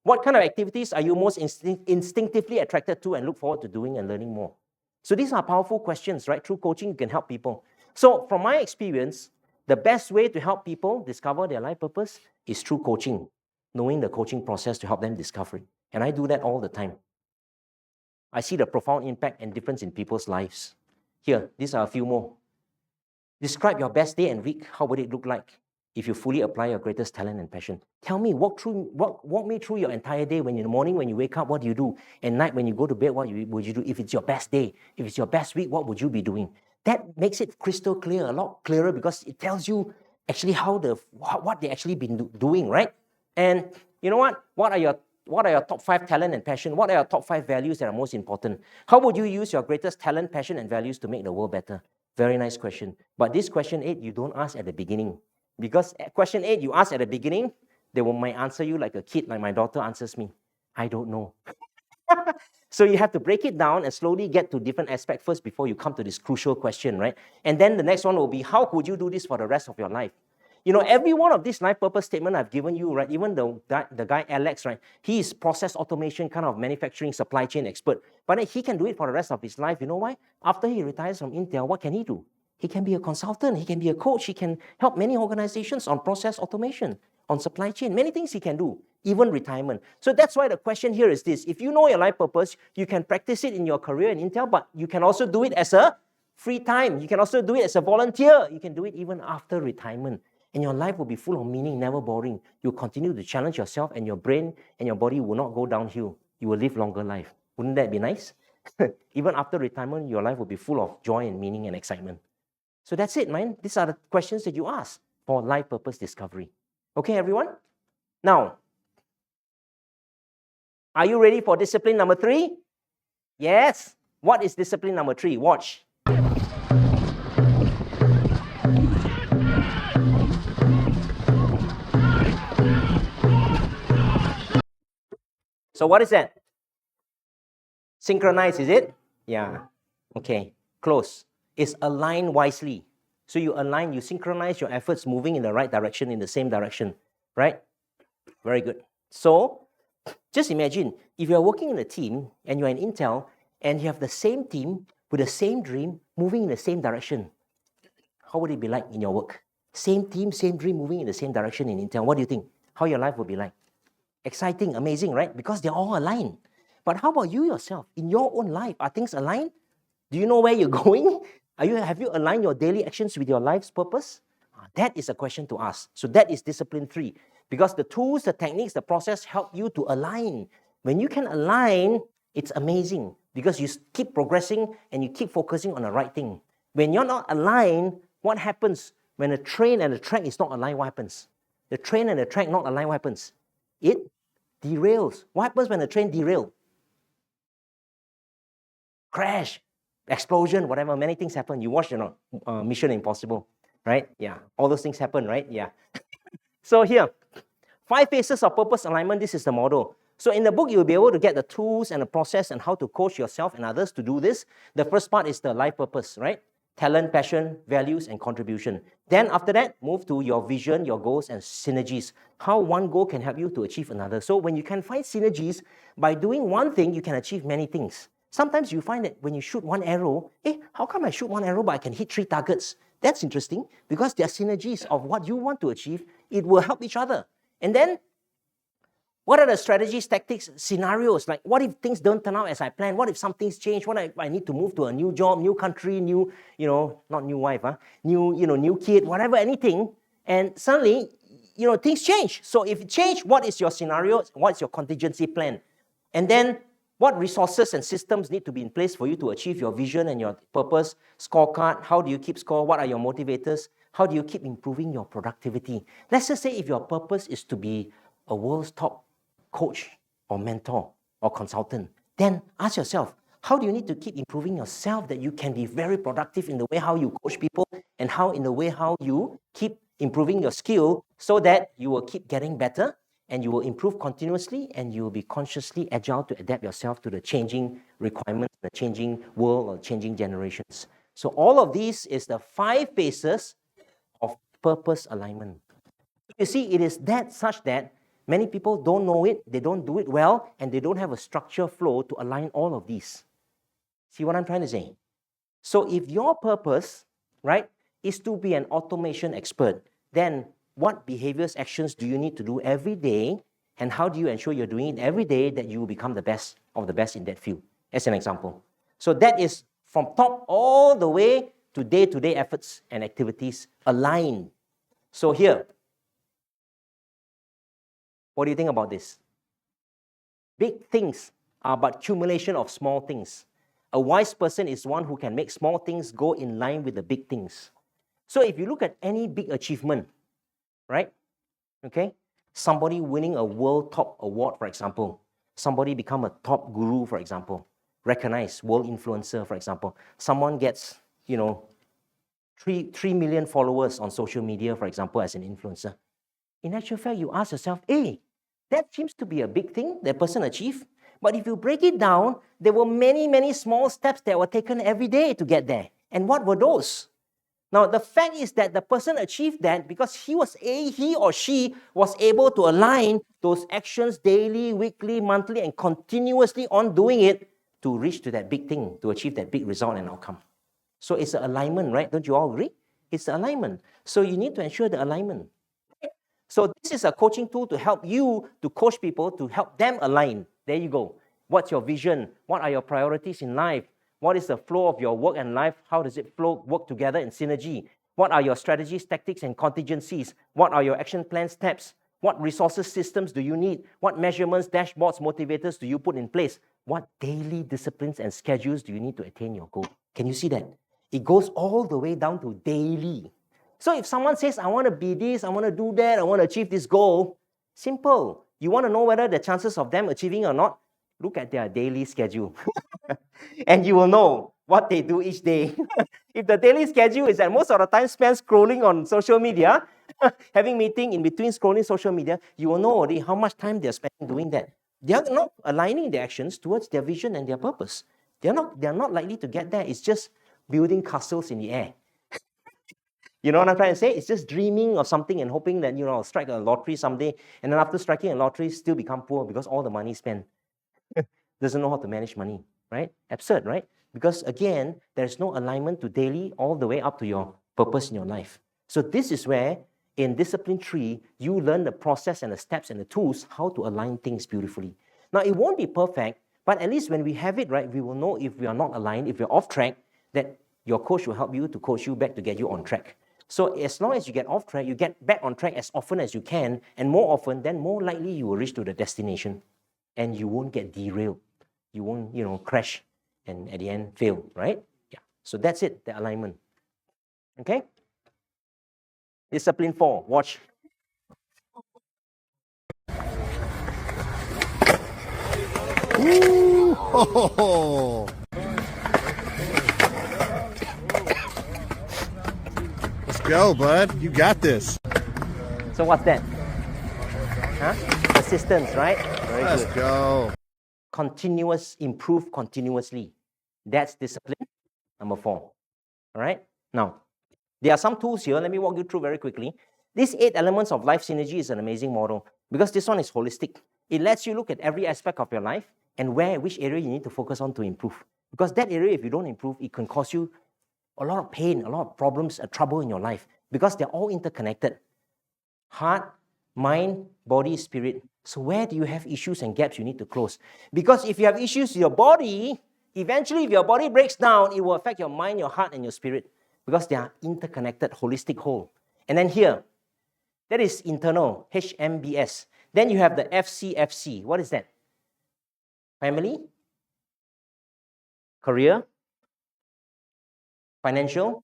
What kind of activities are you most instinctively attracted to and look forward to doing and learning more? So these are powerful questions, right? Through coaching, you can help people. So from my experience, the best way to help people discover their life purpose is through coaching, knowing the coaching process to help them discover it. And I do that all the time. I see the profound impact and difference in people's lives. Here, these are a few more. Describe your best day and week. How would it look like if you fully apply your greatest talent and passion? Tell me, walk me through your entire day. When in the morning, when you wake up, what do you do? At night, when you go to bed, what would you do? If it's your best day, if it's your best week, what would you be doing? That makes it crystal clear, a lot clearer, because it tells you actually what they actually been doing, right? And you know what? What are your top 5 talent and passion? What are your top 5 values that are most important? How would you use your greatest talent, passion, and values to make the world better? Very nice question. But this question 8, you don't ask at the beginning. Because question 8, you ask at the beginning, they might answer you like a kid, like my daughter answers me. I don't know. So you have to break it down and slowly get to different aspects first before you come to this crucial question, right? And then the next one will be, how could you do this for the rest of your life? You know, every one of these life purpose statements I've given you, right? Even the guy Alex, right? He is process automation, kind of manufacturing supply chain expert. But he can do it for the rest of his life. You know why? After he retires from Intel, what can he do? He can be a consultant. He can be a coach. He can help many organizations on process automation, on supply chain. Many things he can do, even retirement. So that's why the question here is this. If you know your life purpose, you can practice it in your career in Intel, but you can also do it as a free time. You can also do it as a volunteer. You can do it even after retirement. And your life will be full of meaning, never boring. You'll continue to challenge yourself, and your brain and your body will not go downhill. You will live longer life. Wouldn't that be nice? Even after retirement, your life will be full of joy and meaning and excitement. So that's it, man. These are the questions that you ask for life purpose discovery. Okay, everyone? Now, are you ready for discipline number 3? Yes. What is discipline number 3? Watch. So what is that? Synchronize, is it? Yeah. Okay. Close. It's align wisely. So you align, you synchronize your efforts moving in the right direction, in the same direction, right? Very good. So just imagine if you're working in a team and you're in Intel and you have the same team with the same dream moving in the same direction. How would it be like in your work? Same team, same dream moving in the same direction in Intel. What do you think? How your life will be like? Exciting, amazing, right? Because they're all aligned. But how about you yourself? In your own life, are things aligned? Do you know where you're going? Have you aligned your daily actions with your life's purpose? That is a question to ask. So that is discipline 3. Because the tools, the techniques, the process help you to align. When you can align, it's amazing. Because you keep progressing and you keep focusing on the right thing. When you're not aligned, what happens? When the train and the track is not aligned, what happens? The train and the track not aligned, what happens? It derails. What happens when the train derails? Crash, explosion, whatever. Many things happen. You watch, Mission Impossible, right? Yeah, all those things happen, right? Yeah. So here, 5 phases of purpose alignment. This is the model. So in the book, you'll be able to get the tools and the process and how to coach yourself and others to do this. The first part is the life purpose, right? talent, passion, values, and contribution. Then after that, move to your vision, your goals, and synergies. How one goal can help you to achieve another. So when you can find synergies, by doing one thing, you can achieve many things. Sometimes you find that when you shoot one arrow, how come I shoot one arrow but I can hit 3 targets? That's interesting because there are synergies of what you want to achieve. It will help each other. And then what are the strategies, tactics, scenarios? Like, what if things don't turn out as I planned? What if something's changed? What if I need to move to a new job, new country, new, not new wife, new kid, whatever, anything. And suddenly, things change. So if it changed, what is your scenario? What's your contingency plan? And then what resources and systems need to be in place for you to achieve your vision and your purpose? Scorecard, how do you keep score? What are your motivators? How do you keep improving your productivity? Let's just say if your purpose is to be a world's top coach or mentor or consultant, then ask yourself, how do you need to keep improving yourself that you can be very productive in the way how you coach people and how in the way how you keep improving your skill so that you will keep getting better and you will improve continuously and you will be consciously agile to adapt yourself to the changing requirements, the changing world or changing generations. So all of these is the 5 phases of purpose alignment. You see, it is such that many people don't know it, they don't do it well, and they don't have a structure flow to align all of these. See what I'm trying to say? So if your purpose, right, is to be an automation expert, then what behaviors, actions do you need to do every day, and how do you ensure you're doing it every day that you will become the best of the best in that field, as an example. So that is from top all the way to day-to-day efforts and activities aligned. So here, what do you think about this? Big things are but accumulation of small things. A wise person is one who can make small things go in line with the big things. So if you look at any big achievement, right? Okay? Somebody winning a world top award, for example. Somebody become a top guru, for example. Recognized world influencer, for example. Someone gets, 3 million followers on social media, for example, as an influencer. In actual fact, you ask yourself, that seems to be a big thing that person achieved. But if you break it down, there were many, many small steps that were taken every day to get there. And what were those? Now, the fact is that the person achieved that because he or she was able to align those actions daily, weekly, monthly, and continuously on doing it to reach to that big thing, to achieve that big result and outcome. So it's an alignment, right? Don't you all agree? It's the alignment. So you need to ensure the alignment. So this is a coaching tool to help you to coach people, to help them align. There you go. What's your vision? What are your priorities in life? What is the flow of your work and life? How does it work together in synergy? What are your strategies, tactics, and contingencies? What are your action plan steps? What resources, systems do you need? What measurements, dashboards, motivators do you put in place? What daily disciplines and schedules do you need to attain your goal? Can you see that? It goes all the way down to daily. So if someone says, I want to be this, I want to do that, I want to achieve this goal, simple. You want to know whether the chances of them achieving or not? Look at their daily schedule. And you will know what they do each day. If the daily schedule is that most of the time spent scrolling on social media, having meeting in between scrolling social media, you will know already how much time they're spending doing that. They are not aligning their actions towards their vision and their purpose. They're not likely to get there. It's just building castles in the air. You know what I'm trying to say? It's just dreaming of something and hoping that, I'll strike a lottery someday. And then after striking a lottery, still become poor because all the money spent. Doesn't know how to manage money, right? Absurd, right? Because again, there's no alignment to daily all the way up to your purpose in your life. So this is where in Discipline 3, you learn the process and the steps and the tools, how to align things beautifully. Now, it won't be perfect, but at least when we have it right, we will know if we are not aligned, if we're off track, that your coach will help you to coach you back to get you on track. So as long as you get off track, you get back on track as often as you can, and more often, then more likely you will reach to the destination and you won't get derailed. You won't, crash and at the end fail, right? Yeah. So that's it, the alignment. Okay? Discipline 4, watch. Ooh, ho, ho, ho. Let's go, bud. You got this. So what's that? Persistence, right? Very Let's good. go. Improve continuously. That's discipline, number 4. All right? Now, there are some tools here. Let me walk you through very quickly. These 8 elements of life synergy is an amazing model because this one is holistic. It lets you look at every aspect of your life and which area you need to focus on to improve. Because that area, if you don't improve, it can cause you a lot of pain, a lot of problems, trouble in your life because they're all interconnected. Heart, mind, body, spirit. So where do you have issues and gaps you need to close? Because if you have issues with your body, eventually if your body breaks down, it will affect your mind, your heart, and your spirit because they are interconnected, holistic whole. And then here, that is internal, HMBS. Then you have the FCFC. What is that? Family, career, financial,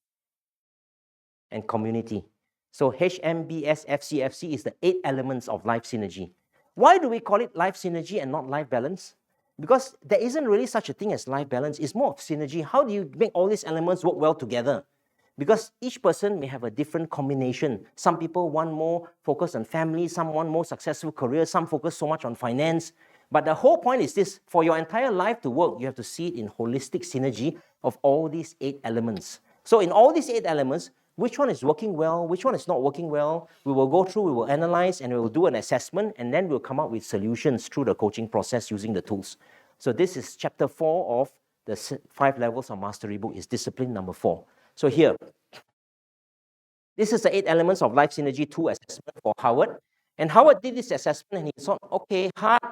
and community. So HMBS FCFC is the 8 elements of life synergy. Why do we call it life synergy and not life balance? Because there isn't really such a thing as life balance. It's more of synergy. How do you make all these elements work well together? Because each person may have a different combination. Some people want more focus on family, some want more successful career, some focus so much on finance. But the whole point is this, for your entire life to work, you have to see it in holistic synergy of all these 8 elements. So in all these 8 elements, which one is working well, which one is not working well, we will go through, we will analyze, and we will do an assessment, and then we'll come up with solutions through the coaching process using the tools. So this is chapter 4 of the 5 Levels of Mastery book, is discipline number 4. So here, this is the 8 elements of life synergy 2 assessment for Howard. And Howard did this assessment and he thought, okay, heart,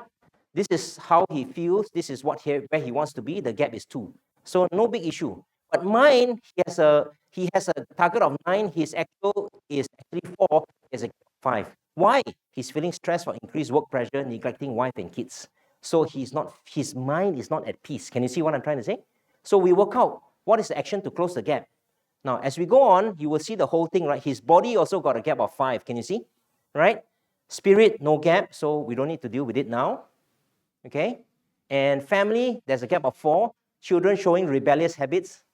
this is how he feels, this is where he wants to be, the gap is 2. So no big issue. But mind, he has a target of 9, his actual is actually 4, he has a 5. Why? He's feeling stressed for increased work pressure, neglecting wife and kids. So his mind is not at peace. Can you see what I'm trying to say? So we work out what is the action to close the gap. Now, as we go on, you will see the whole thing, right? His body also got a gap of 5. Can you see? Right? Spirit, no gap, so we don't need to deal with it now. Okay? And family, there's a gap of 4. Children showing rebellious habits.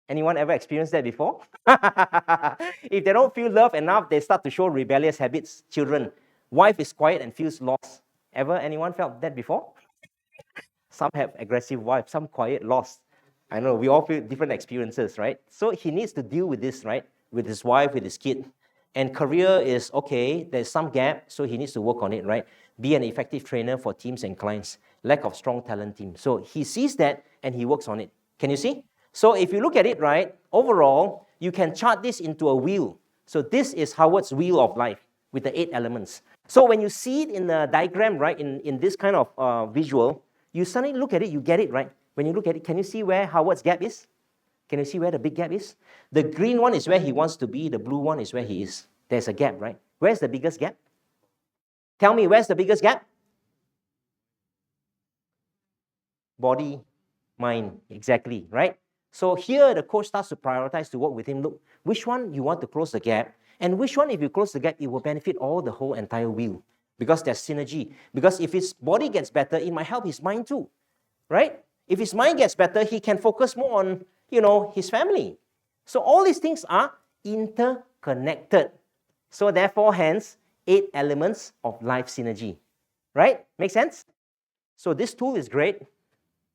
Anyone ever experienced that before? If they don't feel love enough, they start to show rebellious habits. Children. Wife is quiet and feels lost. Anyone felt that before? Some have aggressive wives, some quiet, lost. I know, we all feel different experiences, right? So he needs to deal with this, right? With his wife, with his kid. And career is, okay, there's some gap, so he needs to work on it, right? Be an effective trainer for teams and clients. Lack of strong talent team. So he sees that and he works on it. Can you see? So if you look at it, right, overall, you can chart this into a wheel. So this is Howard's wheel of life with the 8 elements. So when you see it in the diagram, right, in this kind of visual, you suddenly look at it, you get it, right? When you look at it, can you see where Howard's gap is? Can you see where the big gap is? The green one is where he wants to be. The blue one is where he is. There's a gap, right? Where's the biggest gap? Tell me, where's the biggest gap? Body, mind, exactly, right? So here, the coach starts to prioritize to work with him. Look, which one you want to close the gap, and which one, if you close the gap, it will benefit the whole entire wheel because there's synergy. Because if his body gets better, it might help his mind too, right? If his mind gets better, he can focus more on, his family. So all these things are interconnected. So therefore, hence, 8 elements of life synergy, right? Make sense? So this tool is great.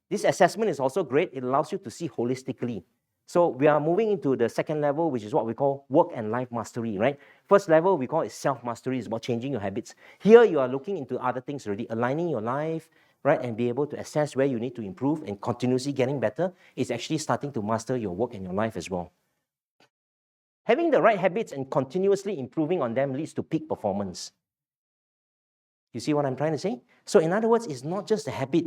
This assessment is also great. It allows you to see holistically. So we are moving into the second level, which is what we call work and life mastery, right? First level, we call it self-mastery. It's about changing your habits. Here, you are looking into other things already, aligning your life, right, and be able to assess where you need to improve and continuously getting better. It's actually starting to master your work and your life as well. Having the right habits and continuously improving on them leads to peak performance. You see what I'm trying to say? So in other words, it's not just a habit.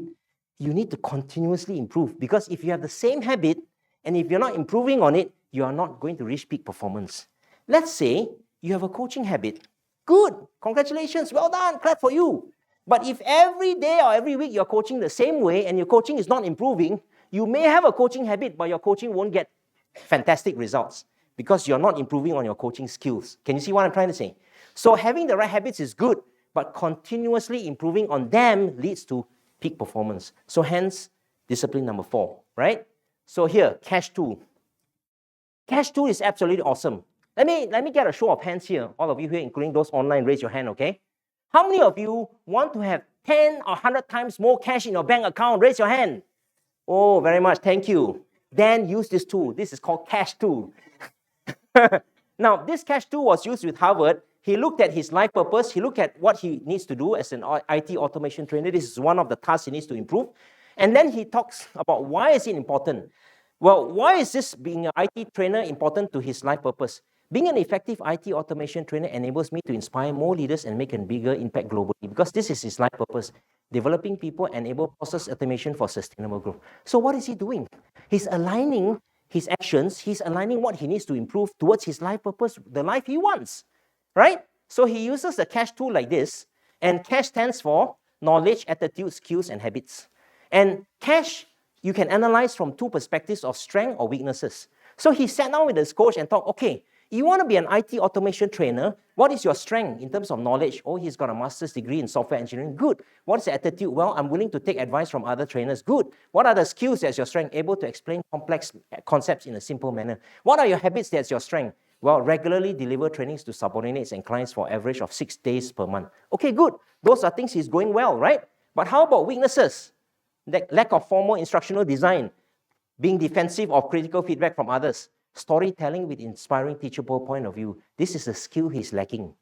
You need to continuously improve because if you have the same habit and if you're not improving on it, you are not going to reach peak performance. Let's say you have a coaching habit. Good, congratulations, well done, clap for you. But if every day or every week you're coaching the same way and your coaching is not improving, you may have a coaching habit, but your coaching won't get fantastic results because you're not improving on your coaching skills. Can you see what I'm trying to say? So having the right habits is good, but continuously improving on them leads to peak performance. So hence, discipline number 4, right? So here, cash tool. Cash tool is absolutely awesome. Let me get a show of hands here. All of you here, including those online, raise your hand, okay? How many of you want to have 10 or 100 times more cash in your bank account? Raise your hand. Oh, very much. Thank you. then use this tool. This is called cash tool. Now, this cash tool was used with Harvard. He looked at his life purpose. He looked at what he needs to do as an IT automation trainer. This is one of the tasks he needs to improve. And then he talks about why is it important. Well, why is this being an IT trainer important to his life purpose? Being an effective IT automation trainer enables me to inspire more leaders and make a bigger impact globally, because this is his life purpose. Developing people enable process automation for sustainable growth. So what is he doing? He's aligning his actions. He's aligning what he needs to improve towards his life purpose, the life he wants, right? So he uses a cash tool like this, and cash stands for knowledge, attitude, skills, and habits. And cash, you can analyze from two perspectives of strength or weaknesses. So he sat down with his coach and thought, okay, you want to be an IT automation trainer. What is your strength in terms of knowledge? Oh, he's got a master's degree in software engineering. Good. What's the attitude? Well, I'm willing to take advice from other trainers. Good. What are the skills that's your strength? Able to explain complex concepts in a simple manner. What are your habits that's your strength? Well, regularly deliver trainings to subordinates and clients for average of 6 days per month. Okay, good. Those are things he's going well, right? But how about weaknesses? Lack of formal instructional design, being defensive of critical feedback from others, storytelling with inspiring, teachable point of view. This is a skill he's lacking.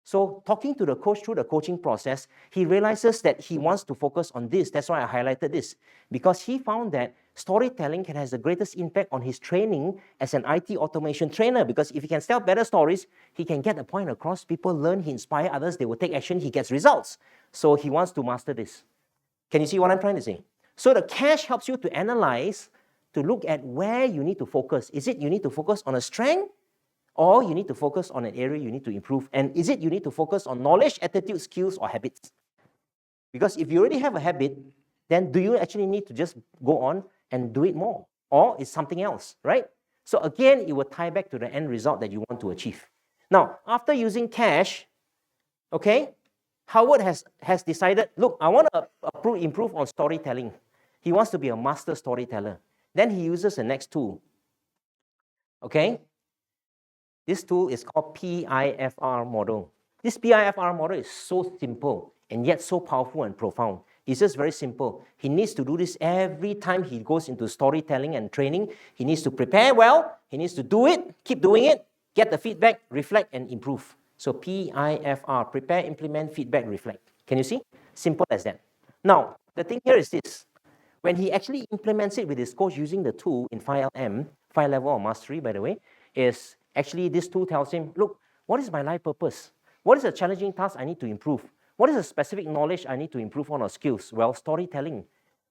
So talking to the coach through the coaching process, he realizes that he wants to focus on this. That's why I highlighted this, because he found that storytelling can have the greatest impact on his training as an IT automation trainer, because if he can tell better stories, he can get the point across. People learn, he inspires others, they will take action, he gets results. So he wants to master this. Can you see what I'm trying to say? So the cash helps you to analyze, to look at where you need to focus. Is it you need to focus on a strength, or you need to focus on an area you need to improve? And is it you need to focus on knowledge, attitude, skills, or habits? Because if you already have a habit, then do you actually need to just go on and do it more? Or is something else, right? So again, it will tie back to the end result that you want to achieve. Now, after using cash, okay, Howard has decided, look, I want to improve on storytelling. He wants to be a master storyteller. Then he uses the next tool. Okay? This tool is called PIFR model. This PIFR model is so simple and yet so powerful and profound. It's just very simple. He needs to do this every time he goes into storytelling and training. He needs to prepare well. He needs to do it, keep doing it, get the feedback, reflect, and improve. So PIFR, prepare, implement, feedback, reflect. Can you see? Simple as that. Now, the thing here is this. When he actually implements it with his coach using the tool in 5LM, 5 level of mastery, by the way, is actually this tool tells him, look, what is my life purpose? What is a challenging task I need to improve? What is a specific knowledge I need to improve on or skills? Well, storytelling.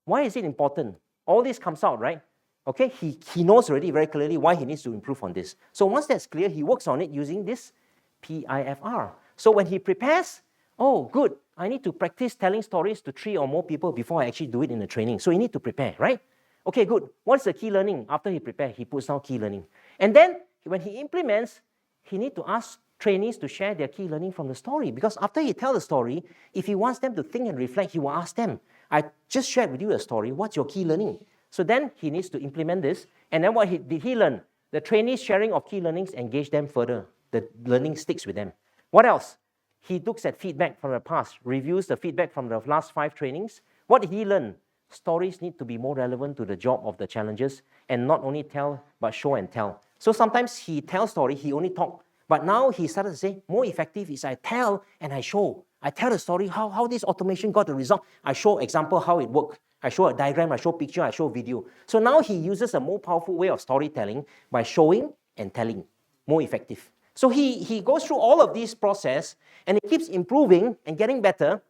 Why is it important? All this comes out, right? Okay, he knows already very clearly why he needs to improve on this. So once that's clear, he works on it using this PIFR. So when he prepares, oh, good, I need to practice telling stories to 3 or more people before I actually do it in the training. So you need to prepare, right? Okay, good. What's the key learning? After he prepares, he puts down key learning. And then when he implements, he needs to ask trainees to share their key learning from the story. Because after he tells the story, if he wants them to think and reflect, he will ask them, I just shared with you a story. What's your key learning? So then he needs to implement this. And then what did he learn? The trainees' sharing of key learnings engage them further. The learning sticks with them. What else? He looks at feedback from the past, reviews the feedback from the last 5 trainings. What did he learn? Stories need to be more relevant to the job of the challenges, and not only tell, but show and tell. So sometimes he tells story, he only talk. But now he started to say, more effective is I tell and I show. I tell the story, how this automation got the result. I show example how it worked. I show a diagram, I show picture, I show video. So now he uses a more powerful way of storytelling by showing and telling, more effective. So he goes through all of this process, and he keeps improving and getting better,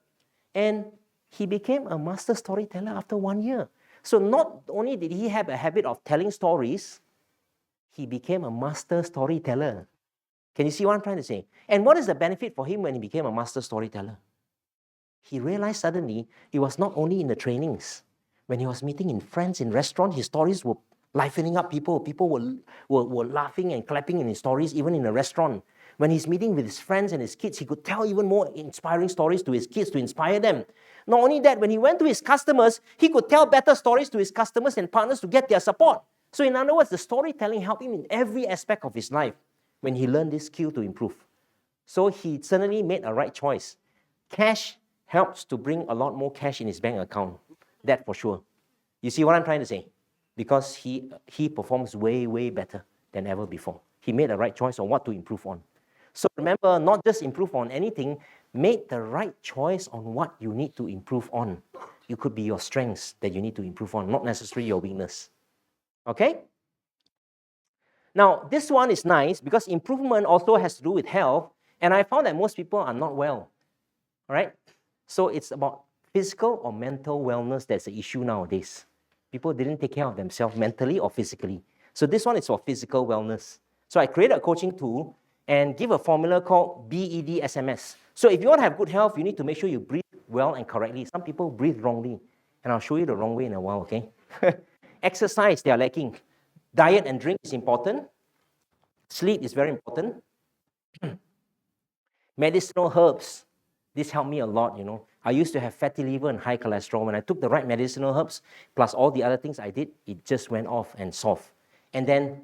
and he became a master storyteller after 1 year. So not only did he have a habit of telling stories, he became a master storyteller. Can you see what I'm trying to say? And what is the benefit for him when he became a master storyteller? He realized suddenly it was not only in the trainings. When he was meeting in friends in restaurants, his stories were livening up people. People were laughing and clapping in his stories, even in a restaurant. When he's meeting with his friends and his kids, he could tell even more inspiring stories to his kids to inspire them. Not only that, when he went to his customers, he could tell better stories to his customers and partners to get their support. So in other words, the storytelling helped him in every aspect of his life when he learned this skill to improve. So he certainly made a right choice. Cash helps to bring a lot more cash in his bank account. That for sure. You see what I'm trying to say? because he performs way, way better than ever before. He made the right choice on what to improve on. So remember, not just improve on anything, make the right choice on what you need to improve on. It could be your strengths that you need to improve on, not necessarily your weakness. Okay? Now, this one is nice because improvement also has to do with health, and I found that most people are not well. All right? So it's about physical or mental wellness that's the issue nowadays. People didn't take care of themselves mentally or physically. So this one is for physical wellness. So I created a coaching tool and give a formula called BEDSMS. So if you want to have good health, you need to make sure you breathe well and correctly. Some people breathe wrongly, and I'll show you the wrong way in a while, okay? Exercise, they are lacking. Diet and drink is important. Sleep is very important. Medicinal herbs. This helped me a lot, you know. I used to have fatty liver and high cholesterol. When I took the right medicinal herbs, plus all the other things I did, it just went off and solved. And then,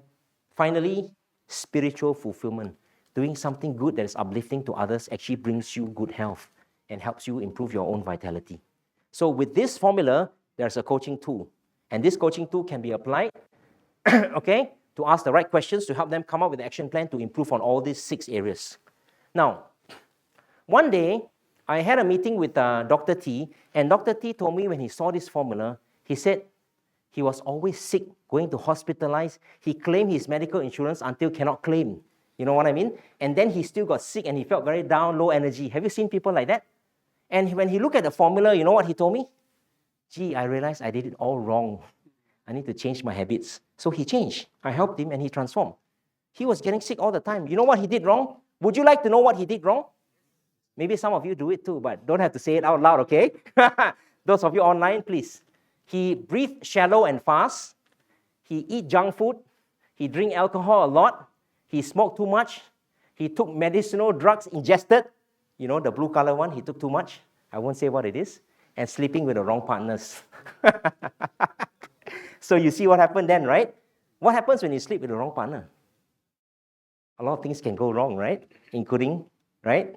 finally, spiritual fulfillment. Doing something good that is uplifting to others actually brings you good health and helps you improve your own vitality. So with this formula, there's a coaching tool. And this coaching tool can be applied, okay, to ask the right questions to help them come up with an action plan to improve on all these 6 areas. Now, one day, I had a meeting with Dr. T, and Dr. T told me when he saw this formula, he said he was always sick, going to hospitalize. He claimed his medical insurance until cannot claim. You know what I mean? And then he still got sick and he felt very down, low energy. Have you seen people like that? And when he looked at the formula, you know what he told me? Gee, I realized I did it all wrong. I need to change my habits. So he changed. I helped him and he transformed. He was getting sick all the time. You know what he did wrong? Would you like to know what he did wrong? Maybe some of you do it too, but don't have to say it out loud, okay? Those of you online, please. He breathed shallow and fast. He eat junk food. He drink alcohol a lot. He smoked too much. He took medicinal drugs ingested. You know, the blue color one, he took too much. I won't say what it is. And sleeping with the wrong partners. So you see what happened then, right? What happens when you sleep with the wrong partner? A lot of things can go wrong, right? Including, right,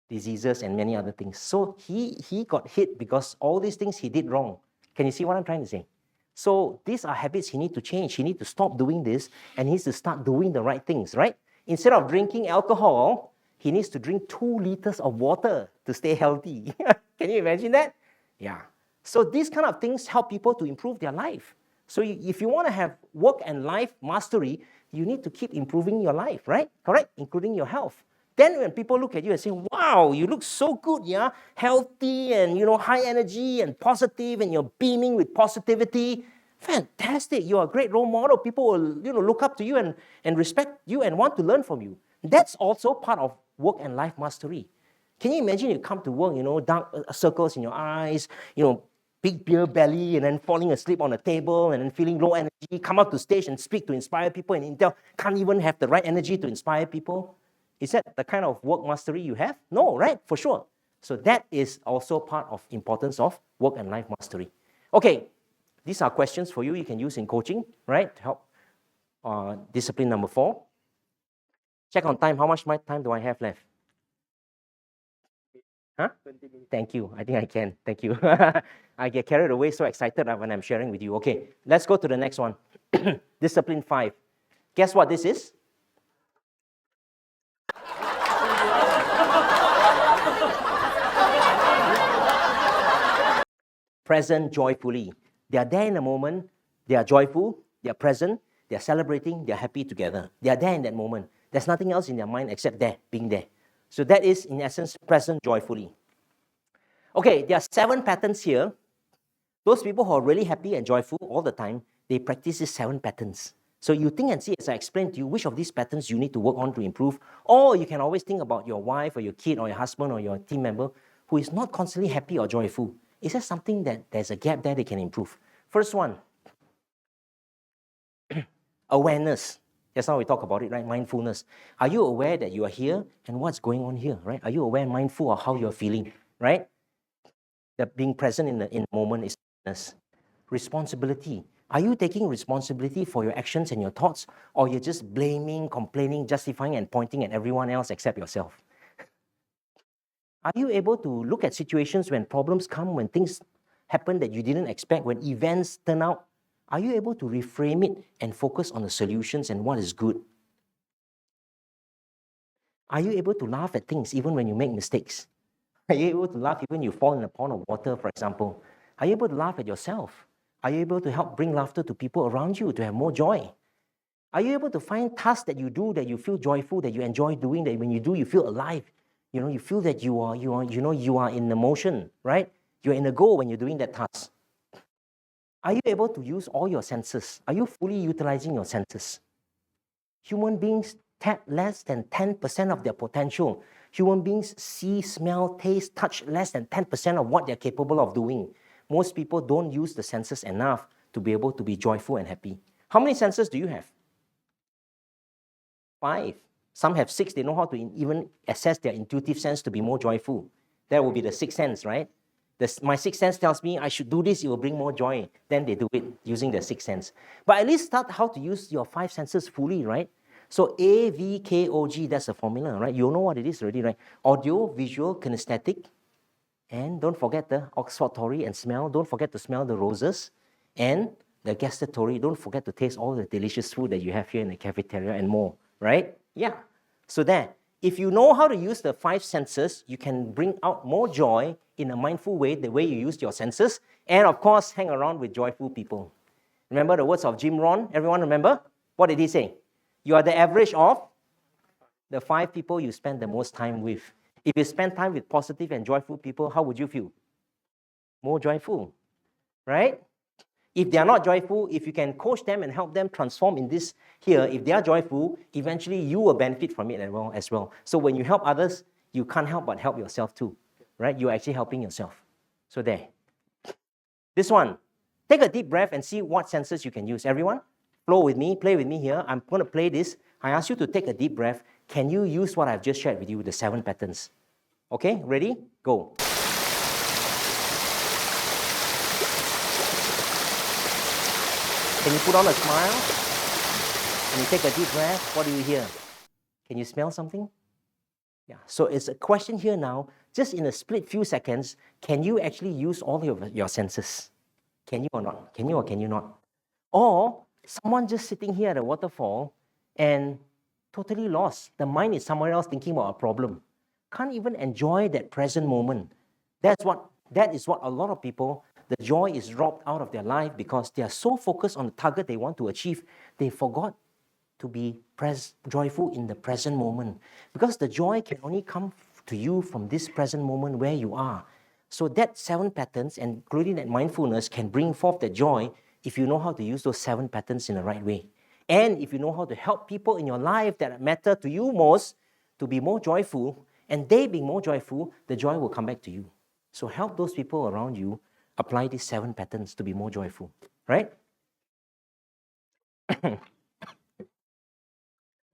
diseases and many other things. So he got hit because all these things he did wrong. Can you see what I'm trying to say? So these are habits he needs to change. He needs to stop doing this and he needs to start doing the right things, right? Instead of drinking alcohol, he needs to drink 2 liters of water to stay healthy. Can you imagine that? Yeah. So these kind of things help people to improve their life. So if you want to have work and life mastery, you need to keep improving your life, right? Correct? Including your health. Then when people look at you and say, wow, you look so good, yeah? Healthy and, you know, high energy and positive and you're beaming with positivity. Fantastic. You're a great role model. People will, you know, look up to you and respect you and want to learn from you. That's also part of work and life mastery. Can you imagine you come to work, you know, dark circles in your eyes, you know, big beer belly and then falling asleep on a table and then feeling low energy, come up to stage and speak to inspire people and Intel can't even have the right energy to inspire people? Is that the kind of work mastery you have? No, right? For sure. So that is also part of importance of work and life mastery. Okay, these are questions for you can use in coaching, right? To help discipline number 4. Check on time. How much time do I have left? Huh? 20 minutes. Thank you. I think I can. Thank you. I get carried away so excited when I'm sharing with you. Okay, let's go to the next one. Discipline 5. Guess what this is? Present joyfully. They are there in the moment. They are joyful. They are present. They are celebrating. They are happy together. They are there in that moment. There's nothing else in their mind except being there. So that is, in essence, present joyfully. Okay, there are 7 patterns here. Those people who are really happy and joyful all the time, they practice these 7 patterns. So you think and see, as I explained to you, which of these patterns you need to work on to improve. Or you can always think about your wife or your kid or your husband or your team member who is not constantly happy or joyful. Is there something that there's a gap there they can improve? First one, awareness. That's how we talk about it, right? Mindfulness. Are you aware that you are here and what's going on here, right? Are you aware and mindful of how you're feeling, right? That being present in the moment is awareness. Responsibility. Are you taking responsibility for your actions and your thoughts, or you're just blaming, complaining, justifying, and pointing at everyone else except yourself? Are you able to look at situations when problems come, when things happen that you didn't expect, when events turn out Are you able to reframe it and focus on the solutions and what is good? Are you able to laugh at things even when you make mistakes? Are you able to laugh even when you fall in a pond of water, for example? Are you able to laugh at yourself? Are you able to help bring laughter to people around you to have more joy? Are you able to find tasks that you do that you feel joyful, that you enjoy doing, that when you do, you feel alive? You feel that you are in the motion, right? You're in the goal when you're doing that task. Are you able to use all your senses? Are you fully utilizing your senses? Human beings tap less than 10% of their potential. Human beings see, smell, taste, touch less than 10% of what they're capable of doing. Most people don't use the senses enough to be able to be joyful and happy. How many senses do you have? 5. Some have 6. They know how to even assess their intuitive sense to be more joyful. That will be the 6th sense, right? My 6th sense tells me I should do this, it will bring more joy. Then they do it using their 6th sense. But at least start how to use your 5 senses fully, right? So AVKOG, that's the formula, right? You know what it is already, right? Audio, visual, kinesthetic, and don't forget the olfactory and smell. Don't forget to smell the roses. And the gustatory, don't forget to taste all the delicious food that you have here in the cafeteria and more, right? Yeah. So there, if you know how to use the 5 senses, you can bring out more joy in a mindful way, the way you use your senses. And of course, hang around with joyful people. Remember the words of Jim Rohn? Everyone remember? What did he say? You are the average of the 5 people you spend the most time with. If you spend time with positive and joyful people, how would you feel? More joyful, right? If they are not joyful, if you can coach them and help them transform in this here, if they are joyful, eventually you will benefit from it as well. So when you help others, you can't help but help yourself too, right? You're actually helping yourself. So there. This one, take a deep breath and see what senses you can use. Everyone, flow with me, play with me here. I'm going to play this. I ask you to take a deep breath. Can you use what I've just shared with you, the 7 patterns? Okay, ready? Go. Can you put on a smile? Can you take a deep breath? What do you hear? Can you smell something? Yeah, so it's a question here now, just in a split few seconds, can you actually use all of your senses? Can you or not? Can you or can you not? Or someone just sitting here at a waterfall and totally lost. The mind is somewhere else thinking about a problem. Can't even enjoy that present moment. That is what a lot of people, the joy is robbed out of their life because they are so focused on the target they want to achieve, they forgot to be joyful in the present moment. Because the joy can only come to you from this present moment where you are. So that 7 patterns, including that mindfulness, can bring forth the joy if you know how to use those 7 patterns in the right way. And if you know how to help people in your life that matter to you most to be more joyful, and they being more joyful, the joy will come back to you. So help those people around you apply these 7 patterns to be more joyful, right?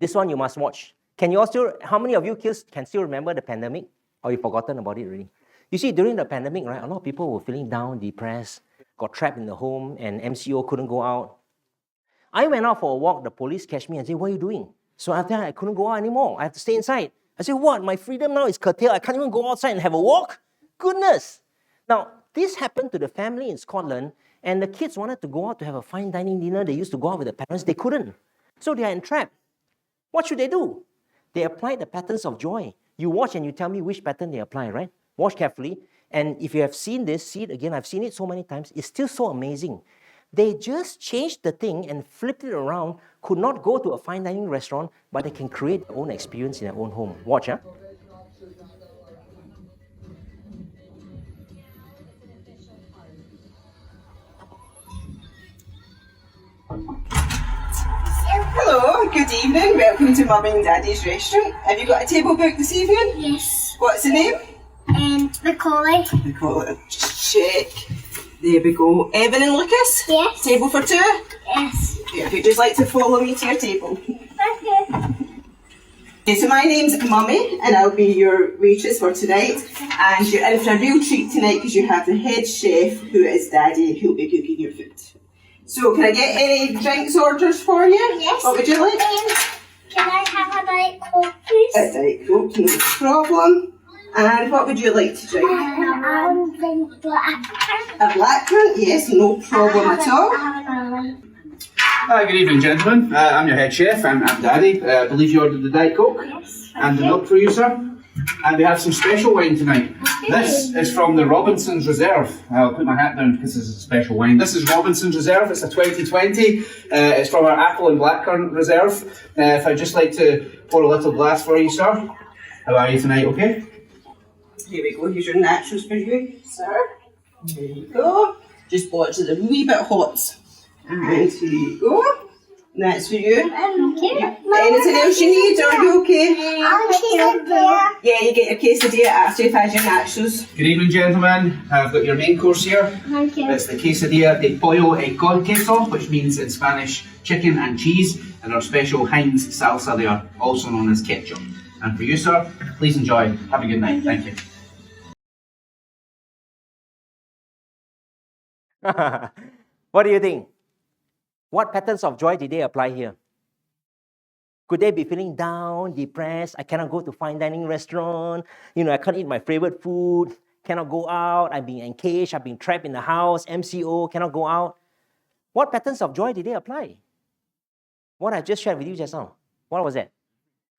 This one you must watch. How many of you kids can still remember the pandemic? Or you've forgotten about it already? You see, during the pandemic, right, a lot of people were feeling down, depressed, got trapped in the home, and MCO couldn't go out. I went out for a walk, the police catch me and say, what are you doing? So after that, I couldn't go out anymore. I have to stay inside. I said, what? My freedom now is curtailed. I can't even go outside and have a walk? Goodness. Now, this happened to the family in Scotland, and the kids wanted to go out to have a fine dining dinner. They used to go out with the parents. They couldn't. So they are entrapped. What should they do? They apply the patterns of joy. You watch and you tell me which pattern they apply, right? Watch carefully. And if you have seen this, see it again. I've seen it so many times. It's still so amazing. They just changed the thing and flipped it around, could not go to a fine dining restaurant, but they can create their own experience in their own home. Watch, huh? Hello, good evening. Welcome to Mum and Daddy's restaurant. Have you got a table booked this evening? Yes. What's the name? Macaulay. Macaulay. Check. There we go. Evan and Lucas? Yes. Table for 2? Yes. Yeah, if you'd just like to follow me to your table. Okay, so my name's Mummy and I'll be your waitress for tonight. And you're in for a real treat tonight because you have the head chef, who is Daddy, who'll be cooking your food. So can I get any drinks orders for you? Yes. What would you like? Can I have a Diet Coke, please? A Diet Coke, no problem. And what would you like to drink? Drink black. A black one? Yes, no problem at all. I have another one. Hi, good evening, gentlemen. I'm your head chef. I'm Daddy. I believe you ordered the Diet Coke Yes. and the milk for you, sir. And we have some special wine tonight. This is from the Robinson's Reserve. I'll put my hat down because this is a special wine. This is Robinson's Reserve. It's a 2020. It's from our apple and blackcurrant reserve. If I'd just like to pour a little glass for you, sir. How are you tonight, okay? Here we go, here's your naturals for you, sir. There you go. Just watch it a wee bit hot. And here you go. That's for you. Thank you. Anything else you need? Are you okay? I'll keep it there. Yeah, you get your quesadilla after you've had your naturals. Good evening, gentlemen. I've got your main course here. Thank you. It's the quesadilla de pollo con queso, which means in Spanish chicken and cheese, and our special Heinz salsa there, also known as ketchup. And for you, sir, please enjoy. Have a good night. Thank you. What do you think? What patterns of joy did they apply here? Could they be feeling down, depressed? I cannot go to fine dining restaurant. I can't eat my favorite food. Cannot go out. I'm being encaged. I'm being trapped in the house. MCO, cannot go out. What patterns of joy did they apply? What I just shared with you just now. What was that?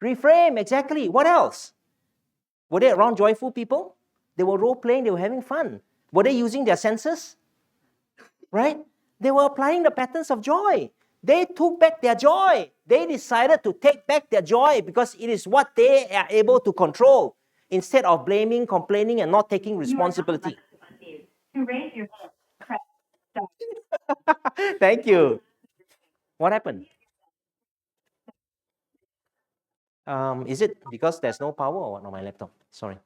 Reframe, exactly. What else? Were they around joyful people? They were role-playing. They were having fun. Were they using their senses? Right? They were applying the patterns of joy. They took back their joy. They decided to take back their joy because it is what they are able to control instead of blaming, complaining, and not taking responsibility. To raise your hand. Thank you. What happened? Is it because there's no power or what on my laptop? Sorry.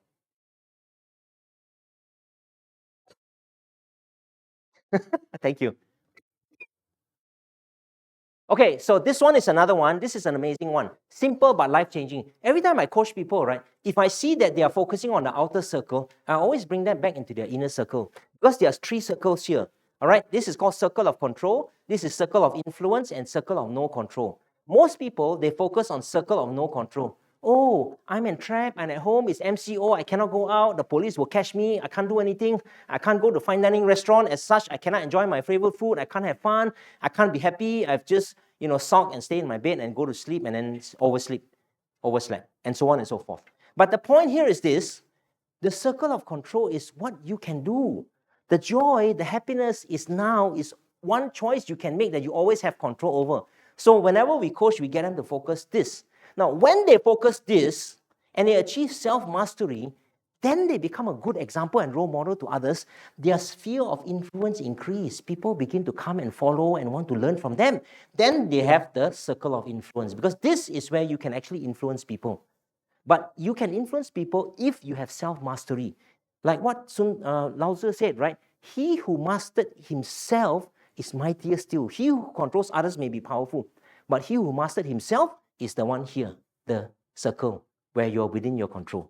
Thank you. Okay, so this one is another one. This is an amazing one. Simple but life-changing. Every time I coach people, right, if I see that they are focusing on the outer circle, I always bring them back into their inner circle because there's 3 circles here. All right, this is called circle of control. This is circle of influence and circle of no control. Most people, they focus on circle of no control. Oh, I'm entrapped. I'm at home. It's MCO. I cannot go out. The police will catch me. I can't do anything. I can't go to fine dining restaurant. As such, I cannot enjoy my favorite food. I can't have fun. I can't be happy. I've just, sulk and stay in my bed and go to sleep and then overslept, and so on and so forth. But the point here is this. The circle of control is what you can do. The joy, the happiness is one choice you can make that you always have control over. So whenever we coach, we get them to focus this. Now, when they focus this and they achieve self-mastery, then they become a good example and role model to others. Their sphere of influence increase. People begin to come and follow and want to learn from them. Then they have the circle of influence because this is where you can actually influence people. But you can influence people if you have self-mastery. Like what Lao Tzu said, right? He who mastered himself is mightier still. He who controls others may be powerful, but he who mastered himself is the one here, the circle, where you're within your control,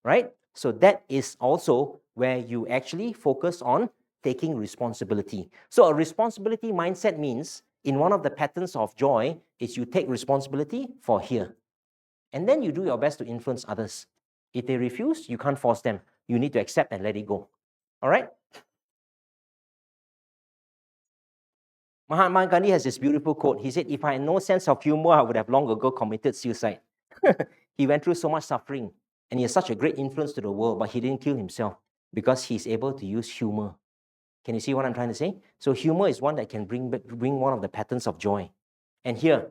right? So that is also where you actually focus on taking responsibility. So a responsibility mindset means, in one of the patterns of joy, is you take responsibility for here. And then you do your best to influence others. If they refuse, you can't force them. You need to accept and let it go. All right? Mahatma Gandhi has this beautiful quote. He said, if I had no sense of humor, I would have long ago committed suicide. He went through so much suffering, and he has such a great influence to the world, but he didn't kill himself because he's able to use humor. Can you see what I'm trying to say? So humor is one that can bring one of the patterns of joy. And here,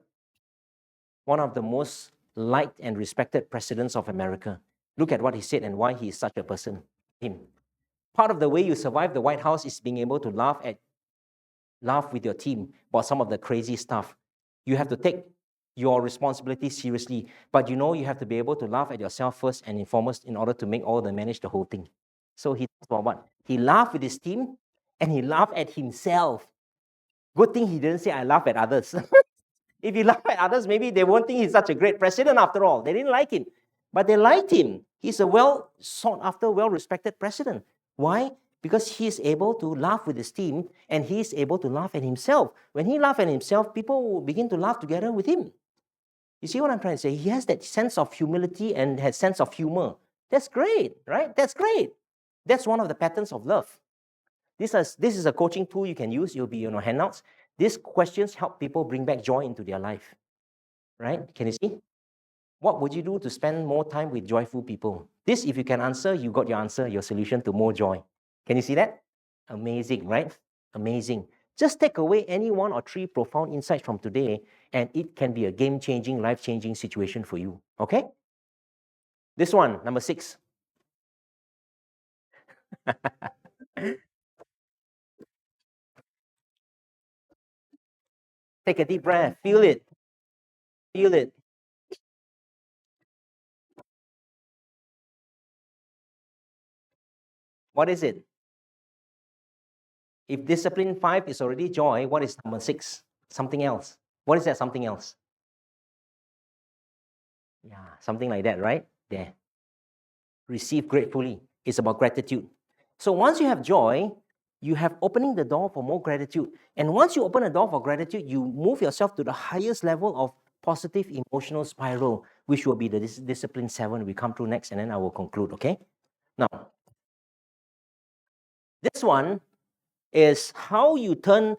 one of the most liked and respected presidents of America. Look at what he said and why he is such a person. Part of the way you survive the White House is being able to laugh with your team about some of the crazy stuff. You have to take your responsibility seriously, but you have to be able to laugh at yourself first and foremost in order to manage the whole thing. So he talks about what? He laughed with his team and he laughed at himself. Good thing he didn't say, I laugh at others. If he laughed at others, maybe they won't think he's such a great president after all. They didn't like him, but they liked him. He's a well-sought-after, well-respected president. Why? Because he's able to laugh with his team and he's able to laugh at himself. When he laughs at himself, people will begin to laugh together with him. You see what I'm trying to say? He has that sense of humility and has sense of humor. That's great, right? That's great. That's one of the patterns of love. This is a coaching tool you can use. It'll be in your handouts. These questions help people bring back joy into their life, right? Can you see? What would you do to spend more time with joyful people? This, if you can answer, you got your answer, your solution to more joy. Can you see that? Amazing, right? Amazing. Just take away any 1 or 3 profound insights from today, and it can be a game-changing, life-changing situation for you, okay? This one, number 6. Take a deep breath. Feel it. Feel it. What is it? If discipline 5 is already joy, what is number 6? Something else. What is that something else? Yeah, something like that, right? There. Receive gratefully. It's about gratitude. So once you have joy, you have opening the door for more gratitude. And once you open the door for gratitude, you move yourself to the highest level of positive emotional spiral, which will be the discipline 7 we come through next, and then I will conclude, okay? Now, this one is how you turn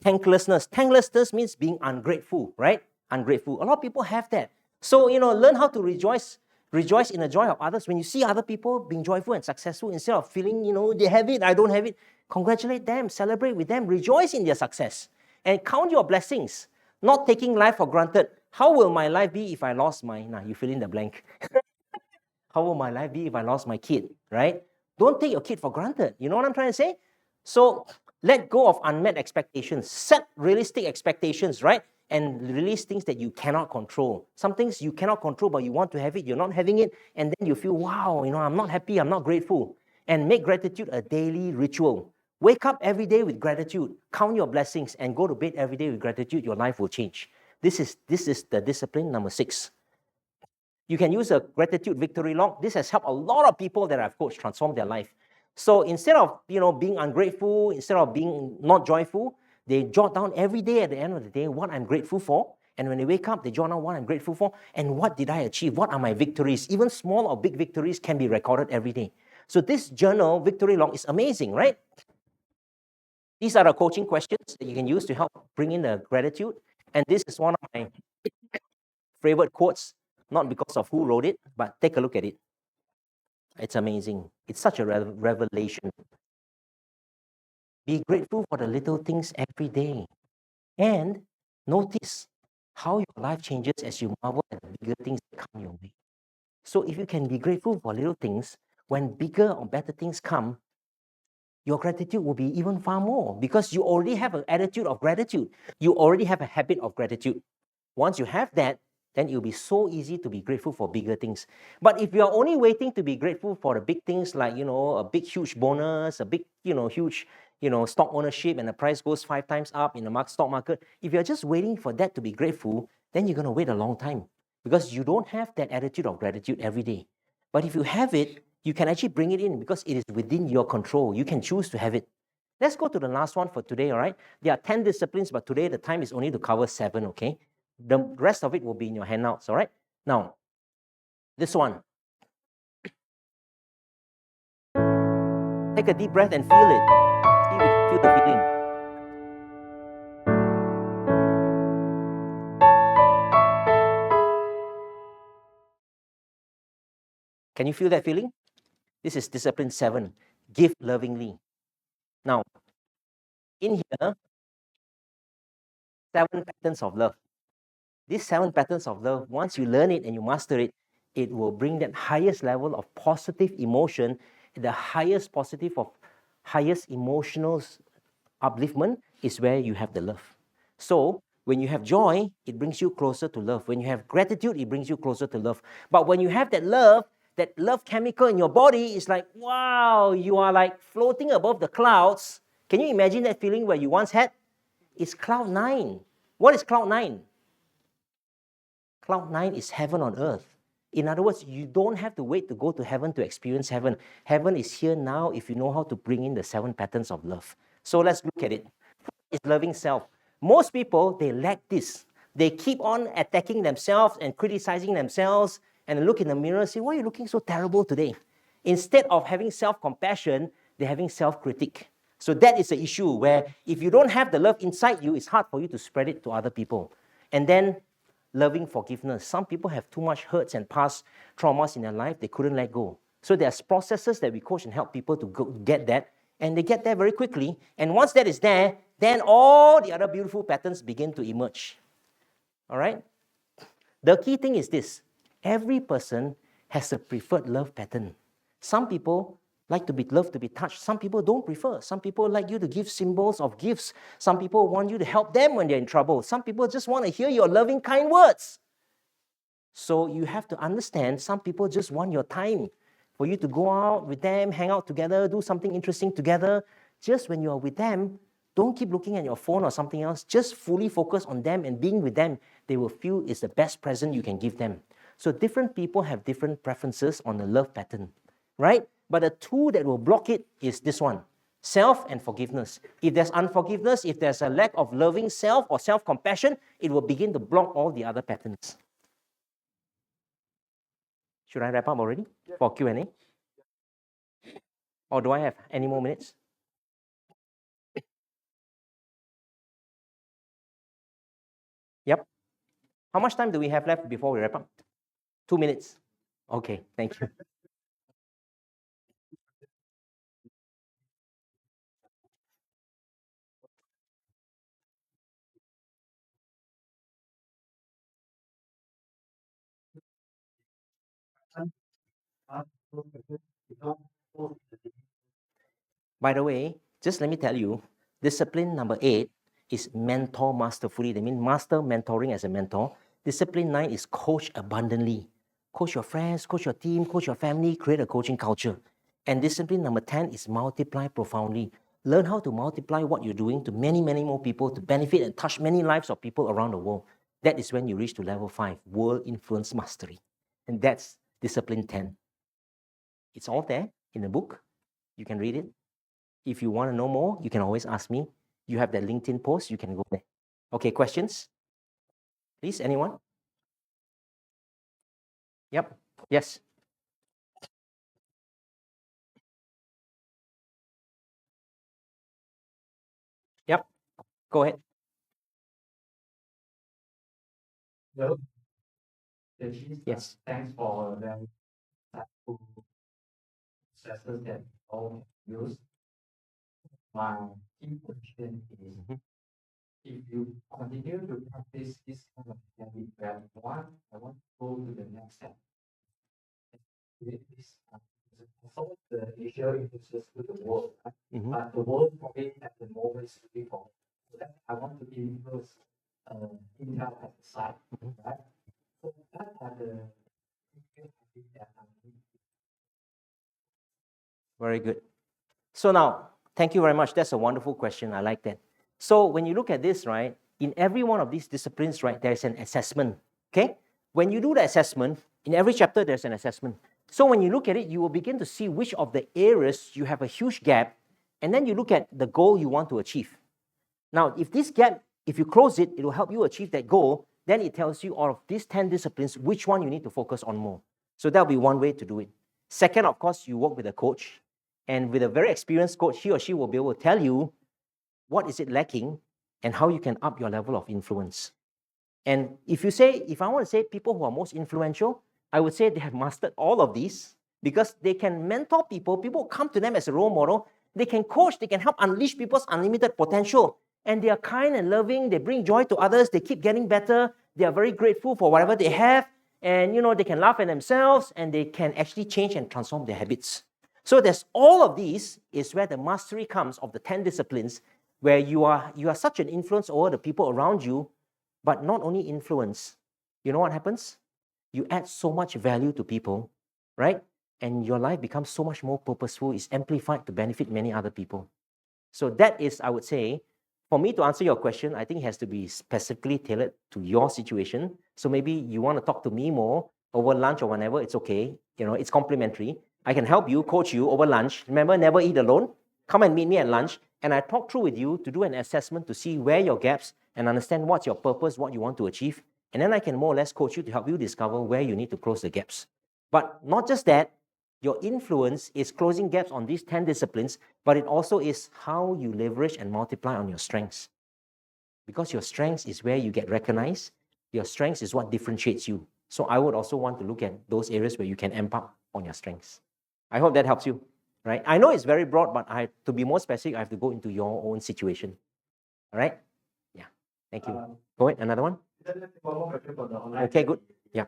thanklessness. Thanklessness means being ungrateful, right? Ungrateful. A lot of people have that. So, learn how to rejoice in the joy of others. When you see other people being joyful and successful, instead of feeling, they have it, I don't have it, congratulate them, celebrate with them, rejoice in their success, and count your blessings, not taking life for granted. How will my life be if I lost you fill in the blank. How will my life be if I lost my kid, right? Don't take your kid for granted. You know what I'm trying to say? So let go of unmet expectations. Set realistic expectations, right? And release things that you cannot control. Some things you cannot control, but you want to have it, you're not having it, and then you feel, wow, I'm not happy, I'm not grateful. And make gratitude a daily ritual. Wake up every day with gratitude. Count your blessings and go to bed every day with gratitude. Your life will change. This is the discipline number 6. You can use a gratitude victory log. This has helped a lot of people that I've coached transform their life. So instead of being ungrateful, instead of being not joyful, they jot down every day at the end of the day what I'm grateful for. And when they wake up, they jot down what I'm grateful for and what did I achieve, what are my victories. Even small or big victories can be recorded every day. So this journal victory log is amazing, right? These are the coaching questions that you can use to help bring in the gratitude. And this is one of my favorite quotes, not because of who wrote it, but take a look at it. It's amazing. It's such a revelation. Be grateful for the little things every day. And notice how your life changes as you marvel at the bigger things that come your way. So if you can be grateful for little things, when bigger or better things come, your gratitude will be even far more because you already have an attitude of gratitude. You already have a habit of gratitude. Once you have that, then it'll be so easy to be grateful for bigger things. But if you're only waiting to be grateful for the big things like, a big, huge bonus, a big, huge, stock ownership and the price goes 5 times up in the stock market, if you're just waiting for that to be grateful, then you're going to wait a long time because you don't have that attitude of gratitude every day. But if you have it, you can actually bring it in because it is within your control. You can choose to have it. Let's go to the last one for today, all right? There are 10 disciplines, but today the time is only to cover 7, okay? The rest of it will be in your handouts, all right? Now, this one. Take a deep breath and feel it. See if you can feel the feeling. Can you feel that feeling? This is discipline 7. Give lovingly. Now, in here, 7 patterns of love. These 7 patterns of love, once you learn it and you master it, it will bring that highest level of positive emotion, the highest emotional upliftment is where you have the love. So when you have joy, it brings you closer to love. When you have gratitude, it brings you closer to love. But when you have that love chemical in your body is like, wow, you are like floating above the clouds. Can you imagine that feeling where you once had? It's cloud 9. What is cloud 9? Cloud 9 is heaven on earth. In other words, you don't have to wait to go to heaven to experience heaven. Heaven is here now if you know how to bring in the 7 patterns of love. So let's look at it. It's loving self. Most people, they lack this. They keep on attacking themselves and criticizing themselves and look in the mirror and say, why are you looking so terrible today? Instead of having self-compassion, they're having self-critique. So that is the issue where if you don't have the love inside you, it's hard for you to spread it to other people. And then loving forgiveness. Some people have too much hurts and past traumas in their life they couldn't let go. So there's processes that we coach and help people to get that, and they get there very quickly. And once that is there, then all the other beautiful patterns begin to emerge. All right? The key thing is this. Every person has a preferred love pattern. Some people like to be loved, to be touched. Some people don't prefer. Some people like you to give symbols of gifts. Some people want you to help them when they're in trouble. Some people just want to hear your loving, kind words. So you have to understand, some people just want your time for you to go out with them, hang out together, do something interesting together. Just when you're with them, don't keep looking at your phone or something else. Just fully focus on them and being with them. They will feel it's the best present you can give them. So different people have different preferences on the love pattern, right? But the tool that will block it is this one, self and forgiveness. If there's unforgiveness, if there's a lack of loving self or self-compassion, it will begin to block all the other patterns. Should I wrap up already for Q&A? Or do I have any more minutes? Yep. How much time do we have left before we wrap up? 2 minutes. Okay, thank you. By the way, just let me tell you, discipline number 8 is mentor masterfully. That means master mentoring as a mentor. Discipline 9 is coach abundantly. Coach your friends, coach your team, coach your family, create a coaching culture. And discipline number 10 is multiply profoundly. Learn how to multiply what you're doing to many, many more people to benefit and touch many lives of people around the world. That is when you reach to level 5, world influence mastery. And that's discipline 10. It's all there in the book. You can read it. If you want to know more, you can always ask me. You have that LinkedIn post, you can go there. Okay, questions? Please, anyone? Yep. Yes. Yep. Go ahead. Hello. Yes. Yes. Thanks for the insightful processes that all use. My key question is, if you continue to practice this kind of habit, where one, I want to go to the next step. With this, solve the issue influences to the world, right? But the world probably at the moment is looking for. So that I want to influence Intel at the side, right? So that are the that Very good. So now, thank you very much. That's a wonderful question. I like that. So when you look at this, right, in every one of these disciplines, right, there's an assessment, okay? When you do the assessment, in every chapter, there's an assessment. So when you look at it, you will begin to see which of the areas you have a huge gap, and then you look at the goal you want to achieve. Now, if this gap, if you close it, it will help you achieve that goal. Then it tells you out of these 10 disciplines, which one you need to focus on more. So that'll be one way to do it. Second, of course, you work with a coach. And with a very experienced coach, he or she will be able to tell you what is it lacking and how you can up your level of influence. And if I want to say people who are most influential, I would say they have mastered all of these because they can mentor people. People come to them as a role model. They can coach, they can help unleash people's unlimited potential. And they are kind and loving. They bring joy to others. They keep getting better. They are very grateful for whatever they have. And, they can laugh at themselves and they can actually change and transform their habits. So there's all of these is where the mastery comes of the 10 disciplines where you are such an influence over the people around you, but not only influence. You know what happens? You add so much value to people, right? And your life becomes so much more purposeful. It's amplified to benefit many other people. So that is, I would say, for me to answer your question, I think it has to be specifically tailored to your situation. So maybe you want to talk to me more over lunch or whenever, it's okay. It's complimentary. I can help you, coach you over lunch. Remember, never eat alone. Come and meet me at lunch, and I talk through with you to do an assessment to see where your gaps and understand what's your purpose, what you want to achieve. And then I can more or less coach you to help you discover where you need to close the gaps. But not just that, your influence is closing gaps on these 10 disciplines, but it also is how you leverage and multiply on your strengths. Because your strengths is where you get recognized. Your strengths is what differentiates you. So I would also want to look at those areas where you can amp up on your strengths. I hope that helps you, right? I know it's very broad, but to be more specific, I have to go into your own situation. All right? Yeah. Thank you. Go ahead, another one. One more question for the online. Okay, good. Yeah.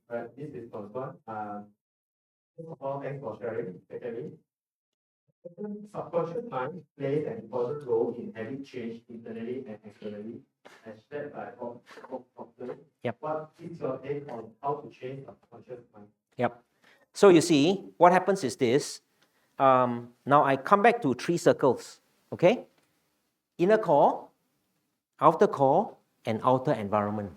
Right, this is first one. First of all, thanks for sharing. Secondly, subconscious mind plays an important role in habit change internally and externally, as shared by Proctor. Yep. What is your take on how to change subconscious mind? Yep. So you see, what happens is this. Now I come back to 3 circles, okay? Inner core, outer core, and outer environment,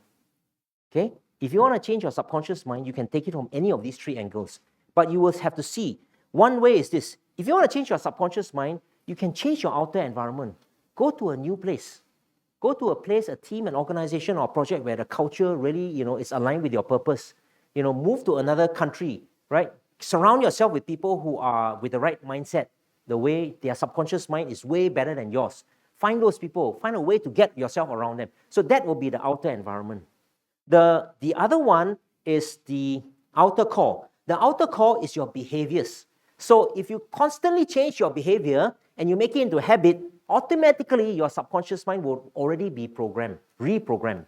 okay? If you want to change your subconscious mind, you can take it from any of these 3 angles. But you will have to see, one way is this. If you want to change your subconscious mind, you can change your outer environment. Go to a new place. Go to a place, a team, an organization, or project where the culture really, is aligned with your purpose. Move to another country, right? Surround yourself with people who are with the right mindset, the way their subconscious mind is way better than yours. Find those people, find a way to get yourself around them. So that will be the outer environment. The other one is the outer core. The outer core is your behaviors. So if you constantly change your behavior and you make it into a habit, automatically your subconscious mind will already be reprogrammed.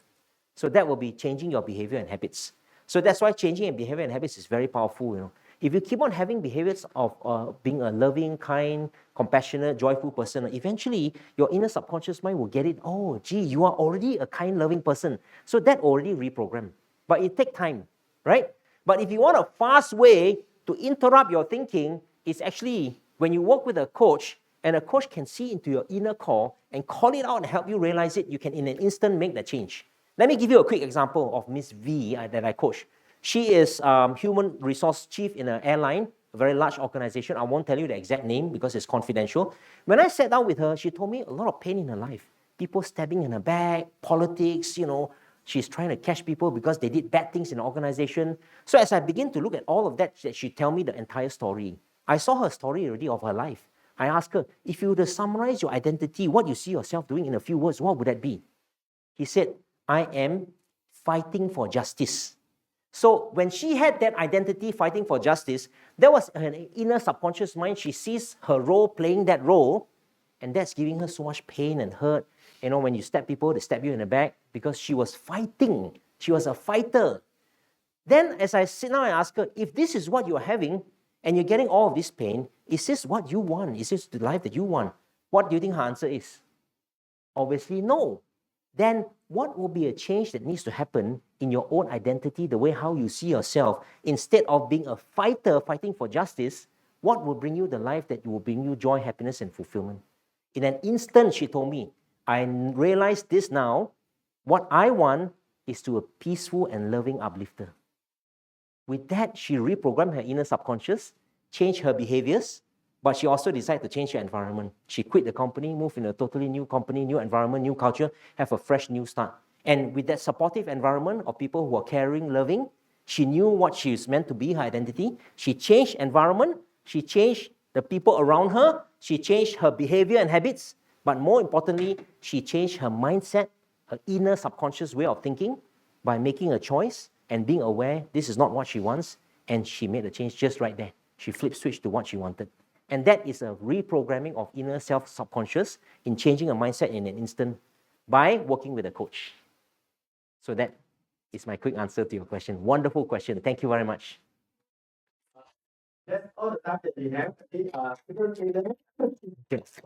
So that will be changing your behavior and habits. So that's why changing your behavior and habits is very powerful. If you keep on having behaviors of being a loving, kind, compassionate, joyful person, eventually your inner subconscious mind will get it. Oh, gee, you are already a kind, loving person. So that already reprogrammed. But it takes time, right? But if you want a fast way to interrupt your thinking, it's actually when you work with a coach, and a coach can see into your inner core and call it out and help you realize it, you can in an instant make that change. Let me give you a quick example of Miss V that I coach. She is human resource chief in an airline, a very large organization. I won't tell you the exact name because it's confidential. When I sat down with her, she told me a lot of pain in her life. People stabbing in her back, politics, she's trying to catch people because they did bad things in the organization. So as I begin to look at all of that, she tell me the entire story. I saw her story already of her life. I asked her, if you were to summarize your identity, what you see yourself doing in a few words, what would that be? He said, I am fighting for justice. So when she had that identity, fighting for justice, there was an inner subconscious mind. She sees her role playing that role, and that's giving her so much pain and hurt. When you stab people, they stab you in the back because she was fighting. She was a fighter. Then as I sit down and ask her, if this is what you're having, and you're getting all of this pain, is this what you want? Is this the life that you want? What do you think her answer is? Obviously, no. Then what will be a change that needs to happen in your own identity, the way how you see yourself? Instead of being a fighter fighting for justice, what will bring you the life that will bring you joy, happiness, and fulfillment? In an instant, she told me, I realize this now. What I want is to a peaceful and loving uplifter. With that, she reprogrammed her inner subconscious, changed her behaviors, but she also decided to change her environment. She quit the company, moved in a totally new company, new environment, new culture, have a fresh new start. And with that supportive environment of people who are caring, loving, she knew what she was meant to be, her identity. She changed environment, she changed the people around her, she changed her behavior and habits, but more importantly, she changed her mindset, her inner subconscious way of thinking by making a choice and being aware this is not what she wants, and she made a change just right there. She flipped switch to what she wanted. And that is a reprogramming of inner self-subconscious in changing a mindset in an instant by working with a coach. So that is my quick answer to your question. Wonderful question. Thank you very much. That's all the time that we have. Peter Chee, Yes.